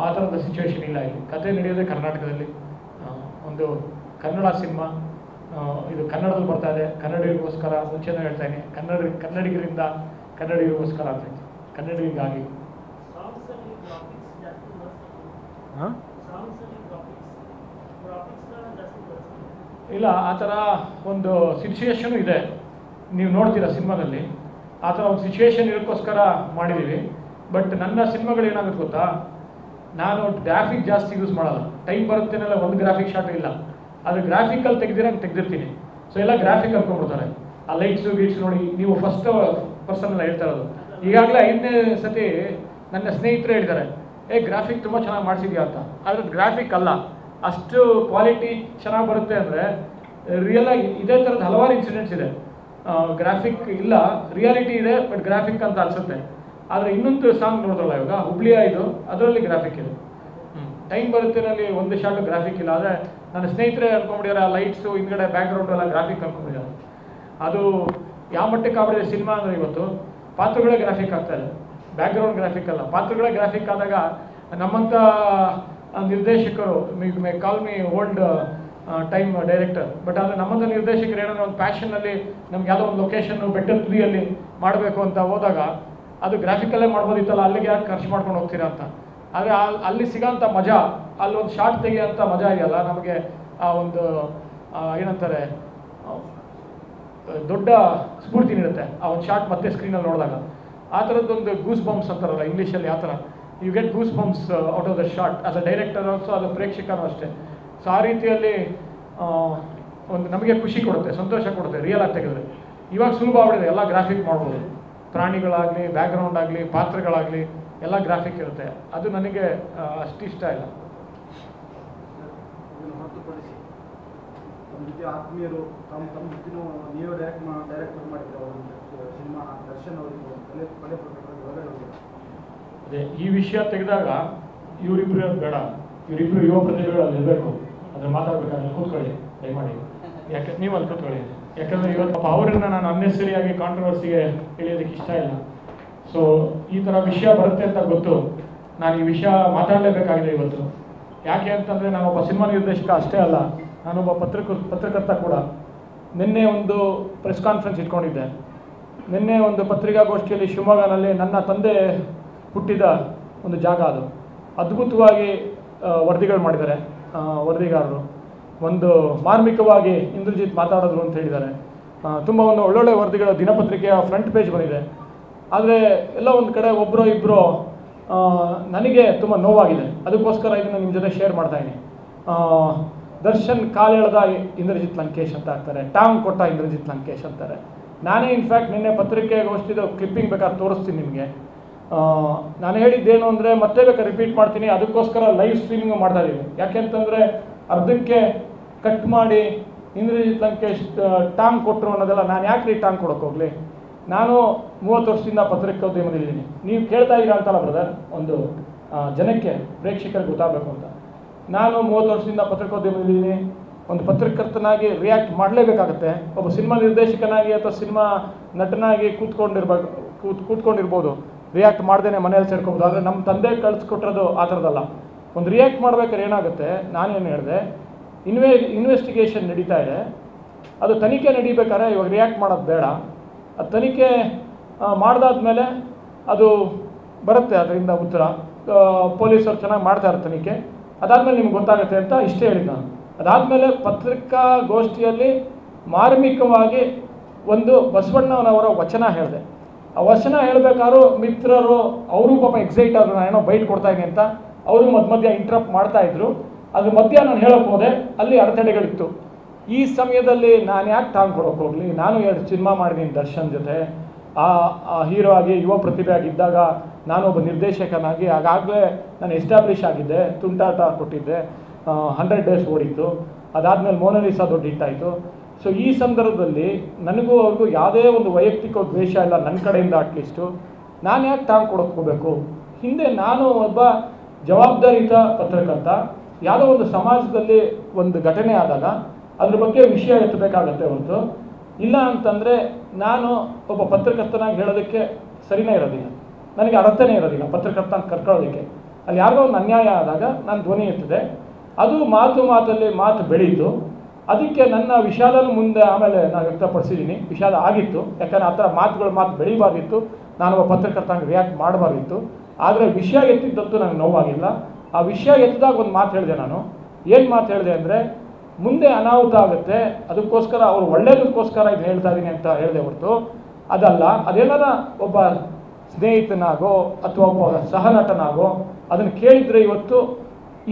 ಆ ಥರದ ಸಿಚುವೇಶನ್ ಇಲ್ಲ ಇಲ್ಲಿ. ಕಥೆ ನಡೆಯೋದೇ ಕರ್ನಾಟಕದಲ್ಲಿ. ಒಂದು ಕನ್ನಡ ಸಿನಿಮಾ, ಇದು ಕನ್ನಡದಲ್ಲಿ ಬರ್ತಾ ಇದೆ. ಕನ್ನಡಿಗರಿಗೋಸ್ಕರ ಮುಂಚೆನೇ ಹೇಳ್ತಾ ಇದ್ದೀನಿ, ಕನ್ನಡಿಗರಿಂದ ಕನ್ನಡಿಗರಿಗೋಸ್ಕರ ಅಂತ ಇತ್ತು, ಕನ್ನಡಿಗರಿಗಾಗಿ. ಹಾಂ, ಇಲ್ಲ, ಆ ಥರ ಒಂದು ಸಿಚುವೇಶನು ಇದೆ. ನೀವು ನೋಡ್ತೀರಾ ಸಿನಿಮಾದಲ್ಲಿ ಆ ಥರ ಒಂದು ಸಿಚುವೇಶನ್ ಇರೋಕ್ಕೋಸ್ಕರ ಮಾಡಿದ್ದೀವಿ. ಬಟ್ ನನ್ನ ಸಿನಿಮಾಗಳು ಏನಾಗುತ್ತೆ ಗೊತ್ತಾ, ನಾನು ಗ್ರಾಫಿಕ್ ಜಾಸ್ತಿ ಯೂಸ್ ಮಾಡಲ್ಲ. ಟೈಮ್ ಬರುತ್ತೇನೆಲ್ಲ ಒಂದು ಗ್ರಾಫಿಕ್ ಶಾಟ್ ಇಲ್ಲ, ಅದು ಗ್ರಾಫಿಕಲ್ಲಿ ತೆಗೆದಿರ್ತೀನಿ. ಸೊ ಎಲ್ಲ ಗ್ರಾಫಿಕ್ ಅನ್ಕೊಂಡ್ಬಿಡ್ತಾರೆ. ಆ ಲೈಟ್ಸು ಗೀಟ್ಸ್ ನೋಡಿ, ನೀವು ಫಸ್ಟ್ ಪರ್ಸನ್ ಎಲ್ಲ ಹೇಳ್ತಾ ಇರೋದು. ಈಗಾಗಲೇ 5ನೇ ಸತಿ ನನ್ನ ಸ್ನೇಹಿತರು ಹೇಳಿದ್ದಾರೆ, ಗ್ರಾಫಿಕ್ ತುಂಬ ಚೆನ್ನಾಗಿ ಮಾಡಿಸಿದ್ಯಾ ಅಂತ. ಆದರೆ ಗ್ರಾಫಿಕ್ ಅಲ್ಲ, ಅಷ್ಟು ಕ್ವಾಲಿಟಿ ಚೆನ್ನಾಗಿ ಬರುತ್ತೆ ಅಂದರೆ ರಿಯಲಾಗಿ ಇದೇ ಥರದ ಹಲವಾರು ಇನ್ಸಿಡೆಂಟ್ಸ್ ಇದೆ. ಗ್ರಾಫಿಕ್ ಇಲ್ಲ, ರಿಯಾಲಿಟಿ ಇದೆ, ಬಟ್ ಗ್ರಾಫಿಕ್ ಅಂತ ಅನಿಸುತ್ತೆ. ಆದರೆ ಇನ್ನೊಂದು ಸಾಂಗ್ ನೋಡಿದ್ರಲ್ಲ ಇವಾಗ, ಹುಬ್ಳಿಯ ಇದು, ಅದರಲ್ಲಿ ಗ್ರಾಫಿಕ್ ಇದೆ. ಟೈಮ್ ಬರುತ್ತೇನಲ್ಲಿ ಒಂದು ಶಾರ್ಟ್ ಗ್ರಾಫಿಕ್ ಇಲ್ಲ. ಆದರೆ ನನ್ನ ಸ್ನೇಹಿತರೆ ಅನ್ಕೊಂಡ್ಬಿಟ್ಟಿದ್ದಾರೆ, ಆ ಲೈಟ್ಸು ಹಿಂದ್ಗಡೆ ಬ್ಯಾಕ್ಗ್ರೌಂಡ್ ಎಲ್ಲ ಗ್ರಾಫಿಕ್ ಅನ್ಕೊಂಡಿದ್ದಾರೆ. ಅದು ಯಾವ ಮಟ್ಟಕ್ಕೆ ಆಗ್ಬಿಟ್ಟಿದೆ ಸಿನಿಮಾ ಅಂದರೆ ಇವತ್ತು ಪಾತ್ರಗಳೇ ಗ್ರಾಫಿಕ್ ಆಗ್ತಾಯಿದೆ, ಬ್ಯಾಕ್ಗ್ರೌಂಡ್ ಗ್ರಾಫಿಕ್ ಅಲ್ಲ. ಪಾತ್ರಗಳೇ ಗ್ರಾಫಿಕ್ ಆದಾಗ ನಮ್ಮಂಥ ನಿರ್ದೇಶಕರು, ಮೇ ಕಾಲ್ ಮಿ ಓಲ್ಡ್ ಟೈಮ್ ಡೈರೆಕ್ಟರ್, ಬಟ್ ಆದರೆ ನಮ್ಮಂಥ ನಿರ್ದೇಶಕರು ಏನಾದರೂ ಒಂದು ಪ್ಯಾಷನ್ನಲ್ಲಿ ನಮ್ಗೆ ಯಾವುದೋ ಒಂದು ಲೊಕೇಶನ್ನು ಬೆಟ್ಟದ ತುದಿಯಲ್ಲಿ ಮಾಡಬೇಕು ಅಂತ ಹೋದಾಗ ಅದು ಗ್ರಾಫಿಕಲ್ಲೇ ಮಾಡ್ಬೋದಿತ್ತಲ್ಲ, ಅಲ್ಲಿಗೆ ಯಾಕೆ ಖರ್ಚು ಮಾಡ್ಕೊಂಡು ಹೋಗ್ತೀರಾ ಅಂತ. ಆದರೆ ಅಲ್ಲಿ ಸಿಗೋಂಥ ಮಜಾ, ಅಲ್ಲೊಂದು ಶಾರ್ಟ್ ತೆಗಿಯೋಂಥ ಮಜಾ ಇದೆಯಲ್ಲ, ನಮಗೆ ಆ ಒಂದು ಏನಂತಾರೆ ದೊಡ್ಡ ಸ್ಫೂರ್ತಿ ನೀಡುತ್ತೆ ಆ ಒಂದು ಶಾರ್ಟ್ ಮತ್ತೆ ಸ್ಕ್ರೀನಲ್ಲಿ ನೋಡಿದಾಗ. ಆ ಥರದ್ದೊಂದು ಗೂಸ್ ಬಂಪ್ಸ್ ಅಂತಾರಲ್ಲ ಇಂಗ್ಲೀಷಲ್ಲಿ, ಆ ಥರ you get goose bumps out of the short as a director also, ಅದು ಪ್ರೇಕ್ಷಕನೂ ಅಷ್ಟೇ. ಸೊ ಆ ರೀತಿಯಲ್ಲಿ ಒಂದು ನಮಗೆ ಖುಷಿ ಕೊಡುತ್ತೆ, ಸಂತೋಷ ಕೊಡುತ್ತೆ ರಿಯಲ್ ಆಗಿ ತೆಗೆದ್ರೆ. ಇವಾಗ ಸುಲಭ ಆಗ್ಬಿಟ್ಟಿದೆ, ಎಲ್ಲ ಗ್ರಾಫಿಕ್ ಮಾಡ್ಬೋದು. ಪ್ರಾಣಿಗಳಾಗಲಿ, ಬ್ಯಾಕ್ಗ್ರೌಂಡ್ ಆಗಲಿ, ಪಾತ್ರಗಳಾಗಲಿ ಎಲ್ಲ ಗ್ರಾಫಿಕ್ ಇರುತ್ತೆ. ಅದು ನನಗೆ ಅಷ್ಟು ಇಷ್ಟ ಇಲ್ಲ. ಆತ್ಮೀಯರು ತಮ್ಮ ಜೊತೆನೂ ನೀವು ಡೈರೆಕ್ಟರ್ ಮಾಡಿದ್ರೆ ಸಿನಿಮಾ ದರ್ಶನ್ ಅವರಿಗೂ ಅದೇ ಈ ವಿಷಯ ತೆಗೆದಾಗ ಇವರಿಬ್ಬರು ಬೇಡ, ಇವರಿಬ್ಬರು ಯುವ ಪ್ರತಿಭೆಗಳು ಅಲ್ಲಿ ಇರಬೇಕು, ಅದ್ರ ಮಾತಾಡ್ಬೇಕಾದ್ರೆ ಕೂತ್ಕೊಳ್ಳಿ ದಯಮಾಡಿ. ಯಾಕೆ ನೀವು ಅಲ್ಲಿ ಕೂತ್ಕೊಳ್ಳಿ, ಯಾಕಂದರೆ ಇವತ್ತು ಅವರನ್ನು ನಾನು ಅನ್ನೆಸರಿಯಾಗಿ ಕಾಂಟ್ರವರ್ಸಿಗೆ ಇಳಿಯೋದಕ್ಕೆ ಇಷ್ಟ ಇಲ್ಲ. ಸೊ ಈ ಥರ ವಿಷಯ ಬರುತ್ತೆ ಅಂತ ಗೊತ್ತು, ನಾನು ಈ ವಿಷಯ ಮಾತಾಡಲೇಬೇಕಾಗಿದೆ ಇವತ್ತು. ಯಾಕೆ ಅಂತಂದರೆ ನಾನೊಬ್ಬ ಸಿನಿಮಾ ನಿರ್ದೇಶಕ ಅಷ್ಟೇ ಅಲ್ಲ, ನಾನೊಬ್ಬ ಪತ್ರಕರ್ತ ಕೂಡ. ನಿನ್ನೆ ಒಂದು ಪ್ರೆಸ್ ಕಾನ್ಫರೆನ್ಸ್ ಇಟ್ಕೊಂಡಿದ್ದೆ. ನಿನ್ನೆ ಒಂದು ಪತ್ರಿಕಾಗೋಷ್ಠಿಯಲ್ಲಿ ಶಿವಮೊಗ್ಗನಲ್ಲಿ ನನ್ನ ತಂದೆ ಹುಟ್ಟಿದ ಒಂದು ಜಾಗ, ಅದು ಅದ್ಭುತವಾಗಿ ವರದಿಗಳು ಮಾಡಿದ್ದಾರೆ ವರದಿಗಾರರು. ಒಂದು ಮಾರ್ಮಿಕವಾಗಿ ಇಂದ್ರಜಿತ್ ಮಾತಾಡಿದ್ರು ಅಂತ ಹೇಳಿದ್ದಾರೆ. ತುಂಬ ಒಂದು ಒಳ್ಳೊಳ್ಳೆ ವರದಿಗಳ ದಿನಪತ್ರಿಕೆಯ ಫ್ರಂಟ್ ಪೇಜ್ ಬಂದಿದೆ. ಆದರೆ ಎಲ್ಲ ಒಂದು ಕಡೆ ಒಬ್ಬರೋ ಇಬ್ಬರೋ ನನಗೆ ತುಂಬ ನೋವಾಗಿದೆ. ಅದಕ್ಕೋಸ್ಕರ ಇದನ್ನು ನಿಮ್ಮ ಜೊತೆ ಶೇರ್ ಮಾಡ್ತಾಯಿದ್ದೀನಿ. ದರ್ಶನ್ ಕಾಲೆಳೆದ ಇಂದ್ರಜಿತ್ ಲಂಕೇಶ್ ಅಂತ ಆಗ್ತಾರೆ, ಟಾಂಗ್ ಕೊಟ್ಟ ಇಂದ್ರಜಿತ್ ಲಂಕೇಶ್ ಅಂತಾರೆ. ನಾನೇ ಇನ್ಫ್ಯಾಕ್ಟ್ ನಿನ್ನೆ ಪತ್ರಿಕೆಗೋಷ್ಠಿದು ಕ್ಲಿಪ್ಪಿಂಗ್ ಬೇಕಾದ್ರೆ ತೋರಿಸ್ತೀನಿ ನಿಮಗೆ. ನಾನು ಹೇಳಿದ್ದೇನು ಅಂದರೆ ಮತ್ತೆ ಬೇಕಾದ್ರೆ ರಿಪೀಟ್ ಮಾಡ್ತೀನಿ, ಅದಕ್ಕೋಸ್ಕರ ಲೈವ್ ಸ್ಟ್ರೀಮಿಂಗ್ ಮಾಡ್ತಾ ಇದ್ದೀವಿ. ಯಾಕೆಂತಂದರೆ ಅರ್ಧಕ್ಕೆ ಕಟ್ ಮಾಡಿ ಇಂದ್ರಜಿತ್ ಲಂಕೇಶ್ ಟಾಂಗ್ ಕೊಟ್ಟರು ಅನ್ನೋದೆಲ್ಲ ನಾನು ಯಾಕೆ ಟಾಂಗ್ ಕೊಡೋಕೆ ಹೋಗಲಿ. ನಾನು 30 ವರ್ಷದಿಂದ ಪತ್ರಿಕೋದ್ಯಮದಲ್ಲಿದ್ದೀನಿ. ನೀವು ಕೇಳ್ತಾ ಇದ್ದೀರಾ ಅಂತಲ್ಲ ಬ್ರದರ್, ಒಂದು ಜನಕ್ಕೆ ಪ್ರೇಕ್ಷಕರಿಗೆ ಗೊತ್ತಾಗಬೇಕು ಅಂತ. ನಾನು 30 ವರ್ಷದಿಂದ ಪತ್ರಿಕೋದ್ಯಮದಲ್ಲಿದ್ದೀನಿ. ಒಂದು ಪತ್ರಕರ್ತನಾಗಿ ರಿಯಾಕ್ಟ್ ಮಾಡಲೇಬೇಕಾಗತ್ತೆ. ಒಬ್ಬ ಸಿನಿಮಾ ನಿರ್ದೇಶಕನಾಗಿ ಅಥವಾ ಸಿನಿಮಾ ನಟನಾಗಿ ಕೂತ್ಕೊಂಡಿರ್ಬೋದು, ರಿಯಾಕ್ಟ್ ಮಾಡ್ದೇನೆ ಮನೇಲಿ ಸೇರ್ಕೊಬೋದು. ಆದರೆ ನಮ್ಮ ತಂದೆ ಕಳಿಸ್ಕೊಟ್ಟಿರೋದು ಆ ಥರದಲ್ಲ. ಒಂದು ರಿಯಾಕ್ಟ್ ಮಾಡ್ಬೇಕಾದ್ರೆ ಏನಾಗುತ್ತೆ, ನಾನೇನು ಹೇಳಿದೆ, ಇನ್ವೆಸ್ಟಿಗೇಷನ್ ನಡೀತಾ ಇದೆ, ಅದು ತನಿಖೆ ನಡೀಬೇಕಾದ್ರೆ ಇವಾಗ ರಿಯಾಕ್ಟ್ ಮಾಡೋದು ಬೇಡ. ಅದು ತನಿಖೆ ಮಾಡಿದಾದ್ಮೇಲೆ ಅದು ಬರುತ್ತೆ, ಅದರಿಂದ ಉತ್ತರ. ಪೊಲೀಸರು ಚೆನ್ನಾಗಿ ಮಾಡ್ತಾರೆ ತನಿಖೆ. ಅದಾದಮೇಲೆ ನಿಮ್ಗೆ ಗೊತ್ತಾಗುತ್ತೆ ಅಂತ ಇಷ್ಟೇ ಹೇಳಿದ್ದು ನಾನು. ಅದಾದಮೇಲೆ ಪತ್ರಿಕಾಗೋಷ್ಠಿಯಲ್ಲಿ ಮಾರ್ಮಿಕವಾಗಿ ಒಂದು ಬಸವಣ್ಣನವರ ವಚನ ಹೇಳಿದೆ. ಆ ವಚನ ಹೇಳಬೇಕಾದ್ರೂ ಮಿತ್ರರು ಅವರು ಪಾಪ ಎಕ್ಸೈಟ್ ಆದರು, ನಾನು ಏನೋ ಬೈಟ್ ಕೊಡ್ತಾ ಇದ್ದೀನಿ ಅಂತ. ಅವರು ಮಧ್ಯ ಇಂಟ್ರಪ್ಟ್ ಮಾಡ್ತಾಯಿದ್ರು. ಅದ್ರ ಮಧ್ಯ ನಾನು ಹೇಳೋಕ್ಕೆ ಹೋದೆ, ಅಲ್ಲಿ ಅಡೆತಡೆಗಳಿತ್ತು. ಈ ಸಮಯದಲ್ಲಿ ನಾನು ಯಾಕೆ ಟಾಂಗ್ ಕೊಡೋಕೆ ಹೋಗಲಿ, ನಾನು 2 ಸಿನಿಮಾ ಮಾಡಿದ್ದೀನಿ ದರ್ಶನ್ ಜೊತೆ, ಆ ಹೀರೋ ಆಗಿ ಯುವ ಪ್ರತಿಭೆ ಆಗಿದ್ದಾಗ ನಾನೊಬ್ಬ ನಿರ್ದೇಶಕನಾಗಿ ಆಗಾಗಲೇ ನಾನು ಎಸ್ಟಾಬ್ಲಿಷ್ ಆಗಿದ್ದೆ, ತುಂಟಾಟ ಕೊಟ್ಟಿದ್ದೆ, 100 ಡೇಸ್ ಓಡಿತ್ತು. ಅದಾದಮೇಲೆ ಮೋನಾಲಿಸಾ ದೊಡ್ಡ ಹಿಟ್ಟಾಯಿತು. ಸೊ ಈ ಸಂದರ್ಭದಲ್ಲಿ ನನಗೂ ಅವ್ರಿಗೂ ಯಾವುದೇ ಒಂದು ವೈಯಕ್ತಿಕ ದ್ವೇಷ ಇಲ್ಲ ನನ್ನ ಕಡೆಯಿಂದ. ಅಟ್ಲೀಸ್ಟು ನಾನು ಯಾಕೆ ಟಾಂಗ್ ಕೊಡೋಕೆ ಹೋಗಬೇಕು? ಹಿಂದೆ ನಾನು ಒಬ್ಬ ಜವಾಬ್ದಾರಿಯುತ ಪತ್ರಕರ್ತ. ಯಾವುದೋ ಒಂದು ಸಮಾಜದಲ್ಲಿ ಒಂದು ಘಟನೆ ಆದಾಗ ಅದ್ರ ಬಗ್ಗೆ ವಿಷಯ ಎತ್ತಬೇಕಾಗತ್ತೆ ಹೊರತು, ಇಲ್ಲ ಅಂತಂದರೆ ನಾನು ಒಬ್ಬ ಪತ್ರಕರ್ತನಾಗಿ ಹೇಳೋದಕ್ಕೆ ಸರಿನೇ ಇರೋದಿಲ್ಲ, ನನಗೆ ಅರ್ಥನೇ ಇರೋದಿಲ್ಲ ಪತ್ರಕರ್ತ ಅಂತ ಕರ್ಕೊಳ್ಳೋದಕ್ಕೆ. ಅಲ್ಲಿ ಯಾರಿಗೋ ಒಂದು ಅನ್ಯಾಯ ಆದಾಗ ನಾನು ಧ್ವನಿ ಎತ್ತಿದೆ. ಅದು ಮಾತಲ್ಲಿ ಮಾತು ಬೆಳೀತು. ಅದಕ್ಕೆ ನನ್ನ ವಿಷಾದನೂ ಮುಂದೆ ಆಮೇಲೆ ನಾನು ವ್ಯಕ್ತಪಡಿಸಿದ್ದೀನಿ. ವಿಷಾದ ಆಗಿತ್ತು, ಯಾಕಂದರೆ ಆ ಥರ ಮಾತು ಬೆಳೀಬಾರ್ದಿತ್ತು, ನಾನೊಬ್ಬ ಪತ್ರಕರ್ತನಾಗಿ ರಿಯಾಕ್ಟ್ ಮಾಡಬಾರ್ದಿತ್ತು. ಆದರೆ ವಿಷಯ ಎತ್ತಿದ್ದದ್ದು ನನಗೆ ನೋವಾಗಿಲ್ಲ. ಆ ವಿಷಯ ಎತ್ತಿದಾಗ ಒಂದು ಮಾತು ಹೇಳಿದೆ ನಾನು. ಏನು ಮಾತು ಹೇಳಿದೆ ಅಂದರೆ, ಮುಂದೆ ಅನಾಹುತ ಆಗುತ್ತೆ, ಅದಕ್ಕೋಸ್ಕರ ಅವರು ಒಳ್ಳೆಯದಕ್ಕೋಸ್ಕರ ಇದು ಹೇಳ್ತಾ ಇದ್ದೀನಿ ಅಂತ ಹೇಳಿದೆ ಹೊರತು ಅದಲ್ಲ. ಅದೇನಾರ ಒಬ್ಬ ಸ್ನೇಹಿತನಾಗೋ ಅಥವಾ ಒಬ್ಬ ಸಹನಟನಾಗೋ ಅದನ್ನು ಕೇಳಿದರೆ ಇವತ್ತು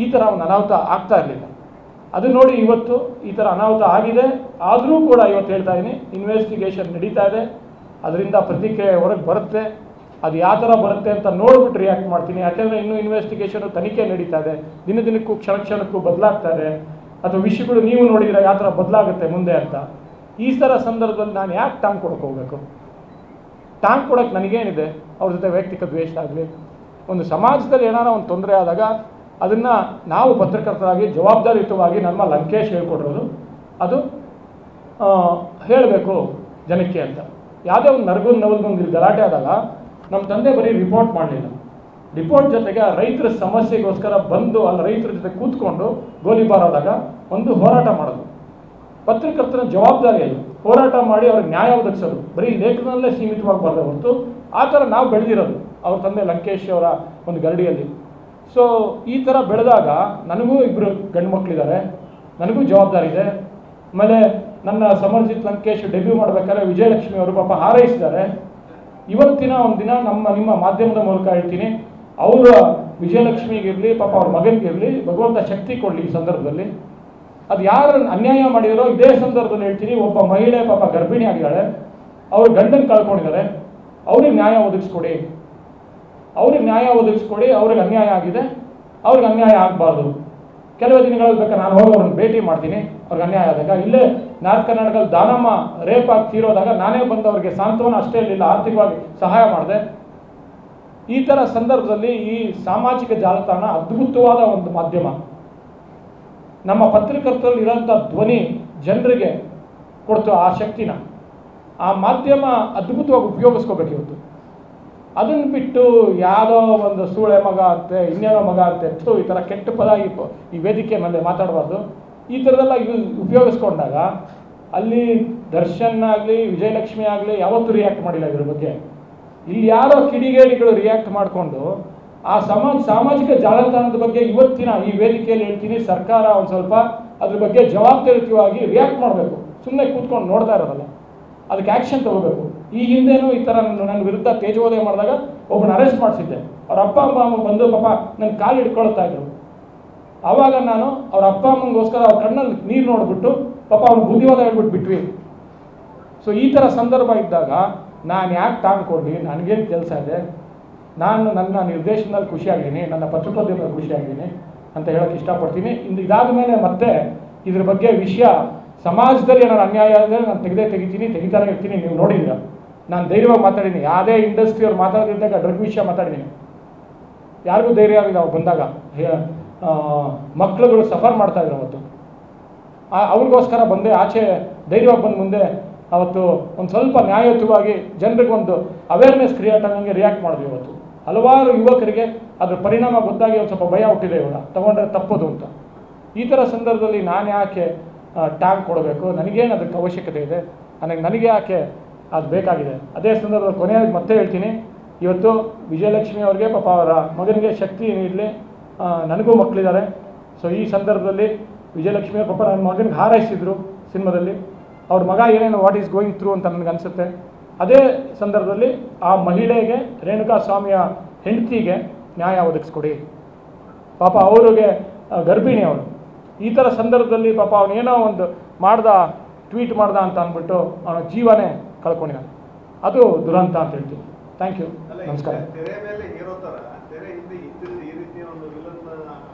ಈ ಥರ ಒಂದು ಅನಾಹುತ ಆಗ್ತಾ ಇರಲಿಲ್ಲ. ಅದು ನೋಡಿ ಇವತ್ತು ಈ ಥರ ಅನಾಹುತ ಆಗಿದೆ. ಆದರೂ ಕೂಡ ಇವತ್ತು ಹೇಳ್ತಾ ಇದ್ದೀನಿ, ಇನ್ವೆಸ್ಟಿಗೇಷನ್ ನಡೀತಾ ಇದೆ, ಅದರಿಂದ ಪ್ರತಿಕ್ರಿಯೆ ಹೊರಗೆ ಬರುತ್ತೆ. ಅದು ಯಾವ ಥರ ಬರುತ್ತೆ ಅಂತ ನೋಡ್ಬಿಟ್ಟು ರಿಯಾಕ್ಟ್ ಮಾಡ್ತೀನಿ. ಯಾಕೆಂದರೆ ಇನ್ನೂ ಇನ್ವೆಸ್ಟಿಗೇಷನು ತನಿಖೆ ನಡೀತಾ ಇದೆ, ದಿನಕ್ಕೂ ಕ್ಷಣಕ್ಕೂ ಬದಲಾಗ್ತಾ ಇದೆ. ಅಥವಾ ವಿಷಯಗಳು ನೀವು ನೋಡಿದರೆ ಯಾವ ಥರ ಬದಲಾಗುತ್ತೆ ಮುಂದೆ ಅಂತ. ಈ ಥರ ಸಂದರ್ಭದಲ್ಲಿ ನಾನು ಯಾಕೆ ಟಾಂಗ್ ಕೊಡೋಕೆ ಹೋಗಬೇಕು? ಟಾಂಗ್ ಕೊಡೋಕ್ಕೆ ನನಗೇನಿದೆ ಅವ್ರ ಜೊತೆ ವೈಯಕ್ತಿಕ ದ್ವೇಷ ಆಗಲಿ. ಒಂದು ಸಮಾಜದಲ್ಲಿ ಏನಾರ ಒಂದು ತೊಂದರೆ ಆದಾಗ ಅದನ್ನು ನಾವು ಪತ್ರಕರ್ತರಾಗಿ ಜವಾಬ್ದಾರಿಯುತವಾಗಿ ನಮ್ಮ ಲಂಕೇಶ್ ಹೇಳ್ಕೊಡಿರೋದು, ಅದು ಹೇಳಬೇಕು ಜನಕ್ಕೆ ಅಂತ. ಯಾವುದೇ ಒಂದು ನವಲ್ಗೊಂದು ಗಲಾಟೆ ಆದಾಗ ನಮ್ಮ ತಂದೆ ಬರೀ ರಿಪೋರ್ಟ್ ಮಾಡಲಿಲ್ಲ, ರಿಪೋರ್ಟ್ ಜೊತೆಗೆ ರೈತರ ಸಮಸ್ಯೆಗೋಸ್ಕರ ಬಂದು ಅಲ್ಲಿ ರೈತರ ಜೊತೆ ಕೂತ್ಕೊಂಡು ಗೋಲಿಬಾರ್ ಆದಾಗ ಒಂದು ಹೋರಾಟ ಮಾಡೋದು. ಪತ್ರಕರ್ತರ ಜವಾಬ್ದಾರಿ ಅದು, ಹೋರಾಟ ಮಾಡಿ ಅವ್ರಿಗೆ ನ್ಯಾಯ ಒದಗಿಸೋದು. ಬರೀ ಲೇಖನದಲ್ಲೇ ಸೀಮಿತವಾಗಬಾರ್ದು ಹೊರತು ಆ ಥರ ನಾವು ಬೆಳೆದಿರೋದು ಅವ್ರ ತಂದೆ ಲಂಕೇಶ್ ಅವರ ಒಂದು ಗರಡಿಯಲ್ಲಿ. ಸೊ ಈ ಥರ ಬೆಳೆದಾಗ ನನಗೂ 2 ಗಂಡು ಮಕ್ಕಳಿದ್ದಾರೆ, ನನಗೂ ಜವಾಬ್ದಾರಿ ಇದೆ. ಆಮೇಲೆ ನನ್ನ ಸಮರ್ಜಿತ್ ಲಂಕೇಶ್ ಡೆಬ್ಯೂ ಮಾಡಬೇಕಾದ್ರೆ ವಿಜಯಲಕ್ಷ್ಮಿ ಅವರು ಪಾಪ ಹಾರೈಸಿದ್ದಾರೆ. ಇವತ್ತಿನ ಒಂದು ದಿನ ನಿಮ್ಮ ಮಾಧ್ಯಮದ ಮೂಲಕ ಹೇಳ್ತೀನಿ, ಅವರ ವಿಜಯಲಕ್ಷ್ಮಿಗಿರಲಿ ಪಾಪ ಅವ್ರ ಮಗನಿಗಿರಲಿ ಭಗವಂತ ಶಕ್ತಿ ಕೊಡಲಿ. ಈ ಸಂದರ್ಭದಲ್ಲಿ ಅದು ಯಾರು ಅನ್ಯಾಯ ಮಾಡಿದಾರೋ ಇದೇ ಸಂದರ್ಭದಲ್ಲಿ ಹೇಳ್ತೀನಿ, ಒಬ್ಬ ಮಹಿಳೆ ಪಾಪ ಗರ್ಭಿಣಿ ಆಗಿದ್ದಾಳೆ, ಅವ್ರ ಗಂಡನ ಕಳ್ಕೊಂಡಿದ್ದಾರೆ, ಅವ್ರಿಗೆ ನ್ಯಾಯ ಒದಗಿಸ್ಕೊಡಿ, ಅವ್ರಿಗೆ ಅನ್ಯಾಯ ಆಗಿದೆ, ಅವ್ರಿಗೆ ಅನ್ಯಾಯ ಆಗಬಾರ್ದು. ಕೆಲವು ದಿನಗಳಲ್ಲಿ ಬೇಕಾದ್ರೆ ನಾನು ಹೋಗಿ ಅವ್ರನ್ನ ಭೇಟಿ ಮಾಡ್ತೀನಿ. ಅವ್ರಿಗೆ ಅನ್ಯಾಯ ಆದಾಗ ಇಲ್ಲೇ ನಾರ್ತ್ ಕರ್ನಾಟಕದಲ್ಲಿ ದಾನಮ್ಮ ರೇಪ್ ಆಗಿ ತೀರೋದಾಗ ನಾನೇ ಬಂದು ಅವ್ರಿಗೆ ಸಾಂತ್ವನ ಅಷ್ಟೇ ಇರಲಿಲ್ಲ, ಆರ್ಥಿಕವಾಗಿ ಸಹಾಯ ಮಾಡಿದೆ. ಈ ಥರ ಸಂದರ್ಭದಲ್ಲಿ ಈ ಸಾಮಾಜಿಕ ಜಾಲತಾಣ ಅದ್ಭುತವಾದ ಒಂದು ಮಾಧ್ಯಮ. ನಮ್ಮ ಪತ್ರಕರ್ತರಲ್ಲಿ ಇರೋಂಥ ಧ್ವನಿ ಜನರಿಗೆ ಕೊಡ್ತು ಆ ಶಕ್ತಿನ. ಆ ಮಾಧ್ಯಮ ಅದ್ಭುತವಾಗಿ ಉಪಯೋಗಿಸ್ಕೋಬೇಕು ಇವತ್ತು. ಅದನ್ನು ಬಿಟ್ಟು ಯಾವುದೋ ಒಂದು ಸೂಳೆ ಮಗ ಅಂತೆ, ಇನ್ನೇನೋ ಮಗ ಅಂತೆ, ಈ ಥರ ಕೆಟ್ಟ ಪದ ಈ ವೇದಿಕೆ ಮೇಲೆ ಮಾತಾಡಬಾರ್ದು. ಈ ಥರದೆಲ್ಲ ಉಪಯೋಗಿಸ್ಕೊಂಡಾಗ ಅಲ್ಲಿ ದರ್ಶನ್ ಆಗಲಿ ವಿಜಯಲಕ್ಷ್ಮಿ ಆಗಲಿ ಯಾವತ್ತೂ ರಿಯಾಕ್ಟ್ ಮಾಡಿಲ್ಲ ಇದ್ರ ಬಗ್ಗೆ. ಇಲ್ಲಿ ಯಾರೋ ಕಿಡಿಗೇಡಿಗಳು ರಿಯಾಕ್ಟ್ ಮಾಡಿಕೊಂಡು ಆ ಸಾಮಾಜಿಕ ಜಾಲತಾಣದ ಬಗ್ಗೆ ಇವತ್ತಿನ ಈ ವೇದಿಕೆಯಲ್ಲಿ ಹೇಳ್ತೀನಿ, ಸರ್ಕಾರ ಒಂದು ಸ್ವಲ್ಪ ಅದ್ರ ಬಗ್ಗೆ ಜವಾಬ್ದಾರಿಯುತವಾಗಿ ರಿಯಾಕ್ಟ್ ಮಾಡಬೇಕು. ಸುಮ್ಮನೆ ಕೂತ್ಕೊಂಡು ನೋಡ್ತಾ ಇರೋದಲ್ಲ, ಅದಕ್ಕೆ ಆ್ಯಕ್ಷನ್ ತಗೋಬೇಕು. ಈ ಹಿಂದೆನೂ ಈ ಥರ ನನ್ನ ವಿರುದ್ಧ ತೇಜೋದಯ ಮಾಡಿದಾಗ ಒಬ್ಬನ ಅರೆಸ್ಟ್ ಮಾಡಿಸಿದ್ದೆ. ಅವ್ರ ಅಪ್ಪ ಅಮ್ಮ ಬಂದು ಪಾಪ ನನ್ನ ಕಾಲು ಹಿಡ್ಕೊಳ್ತಾ ಇದ್ರು. ಆವಾಗ ನಾನು ಅವ್ರ ಅಪ್ಪ ಅಮ್ಮಂಗೋಸ್ಕರ ಅವ್ರ ಕಣ್ಣಲ್ಲಿ ನೀರು ನೋಡಿಬಿಟ್ಟು ಪಾಪ ಅವ್ನ ಬುದ್ಧಿವಾದ ಹೇಳ್ಬಿಟ್ಟು ಬಿಟ್ವಿ. ಸೊ ಈ ಥರ ಸಂದರ್ಭ ಇದ್ದಾಗ ನಾನು ಯಾಕೆ ಟಾಂಗ್ ಕೊಡಲಿ, ನನಗೇನು ಕೆಲಸ ಇದೆ, ನಾನು ನನ್ನ ನಿರ್ದೇಶನದಲ್ಲಿ ಖುಷಿಯಾಗಿದ್ದೀನಿ, ನನ್ನ ಪತ್ರಿಕೋದ್ಯಮದಲ್ಲಿ ಖುಷಿಯಾಗಿದ್ದೀನಿ ಅಂತ ಹೇಳೋಕ್ಕೆ ಇಷ್ಟಪಡ್ತೀನಿ. ಇದಾದ ಮೇಲೆ ಮತ್ತೆ ಇದ್ರ ಬಗ್ಗೆ ವಿಷಯ ಸಮಾಜದಲ್ಲಿ ಏನಾದ್ರು ಅನ್ಯಾಯ ಆದರೆ ನಾನು ತೆಗಿತಾನೆ ಇರ್ತೀನಿ. ನೀವು ನೋಡಿದ್ದೀರ, ನಾನು ಧೈರ್ಯವಾಗಿ ಮಾತಾಡಿದ್ದೀನಿ. ಯಾವುದೇ ಇಂಡಸ್ಟ್ರಿಯವ್ರು ಮಾತಾಡಿದಾಗ ಡ್ರಗ್ ವಿಷಯ ಮಾತಾಡಿದ್ದೀನಿ, ಯಾರಿಗೂ ಧೈರ್ಯ ಆಗಿದೆ ಅವ್ರು ಬಂದಾಗ. ಮಕ್ಕಳುಗಳು ಸಫರ್ ಮಾಡ್ತಾಯಿದ್ರು ಅವತ್ತು, ಅವ್ರಿಗೋಸ್ಕರ ಬಂದೆ ಆಚೆ ಧೈರ್ಯವಾಗಿ ಬಂದು ಮುಂದೆ ಅವತ್ತು ಒಂದು ಸ್ವಲ್ಪ ನ್ಯಾಯಯುತವಾಗಿ ಜನರಿಗೊಂದು ಅವೇರ್ನೆಸ್ ಕ್ರಿಯೇಟ್ ಆಗಂಗೆ ರಿಯಾಕ್ಟ್ ಮಾಡಿದ್ವಿ. ಇವತ್ತು ಹಲವಾರು ಯುವಕರಿಗೆ ಅದ್ರ ಪರಿಣಾಮ ಗೊತ್ತಾಗಿ ಒಂದು ಸ್ವಲ್ಪ ಭಯ ಹುಟ್ಟಿದೆ, ಇವಾಗ ತಗೊಂಡ್ರೆ ತಪ್ಪೋದು ಅಂತ. ಈ ಥರ ಸಂದರ್ಭದಲ್ಲಿ ನಾನು ಯಾಕೆ ಟ್ಯಾಗ್ ಕೊಡಬೇಕು, ನನಗೇನು ಅದಕ್ಕೆ ಅವಶ್ಯಕತೆ ಇದೆ, ನನಗೆ ಯಾಕೆ ಅದು ಬೇಕಾಗಿದೆ. ಅದೇ ಸಂದರ್ಭದಲ್ಲಿ ಕೊನೆಯಾಗಿ ಮತ್ತೆ ಹೇಳ್ತೀನಿ, ಇವತ್ತು ವಿಜಯಲಕ್ಷ್ಮಿ ಅವ್ರಿಗೆ ಪಾಪ ಅವರ ಮಗನಿಗೆ ಶಕ್ತಿ ನೀಡಲಿ. ನನಗೂ ಮಕ್ಕಳಿದ್ದಾರೆ, ಸೊ ಈ ಸಂದರ್ಭದಲ್ಲಿ ವಿಜಯಲಕ್ಷ್ಮಿ ಪಾಪ ನನ್ನ ಮಗನಿಗೆ ಹಾರೈಸಿದ್ರು ಸಿನಿಮಾದಲ್ಲಿ. ಅವ್ರ ಮಗ ಏನೇನು ವಾಟ್ ಈಸ್ ಗೋಯಿಂಗ್ ಥ್ರೂ ಅಂತ ನನಗೆ ಅನಿಸುತ್ತೆ. ಅದೇ ಸಂದರ್ಭದಲ್ಲಿ ಆ ಮಹಿಳೆಗೆ, ರೇಣುಕಾ ಸ್ವಾಮಿಯ ಹೆಂಡತಿಗೆ ನ್ಯಾಯ ಒದಗಿಸ್ಕೊಡಿ. ಪಾಪ ಅವ್ರಿಗೆ ಗರ್ಭಿಣಿ ಅವಳು. ಈ ಥರ ಸಂದರ್ಭದಲ್ಲಿ ಪಾಪ ಅವನೇನೋ ಒಂದು ಟ್ವೀಟ್ ಮಾಡ್ದ ಅಂತ ಅಂದ್ಬಿಟ್ಟು ಅವನ ಜೀವನೇ ಕಳ್ಕೊಂಡಿದ್ದಾನೆ. ಅದು ದುರಂತ ಅಂತ ಹೇಳ್ತೀನಿ. ಥ್ಯಾಂಕ್ ಯು, ನಮಸ್ಕಾರ. ತೆರೆ ಮೇಲೆ ಹೀರೋ ಥರ ತೆರೆ ಹಿಂದೆ ಇದ್ದಿದ್ದು ಈ ರೀತಿಯ ಒಂದು ವಿಲನ್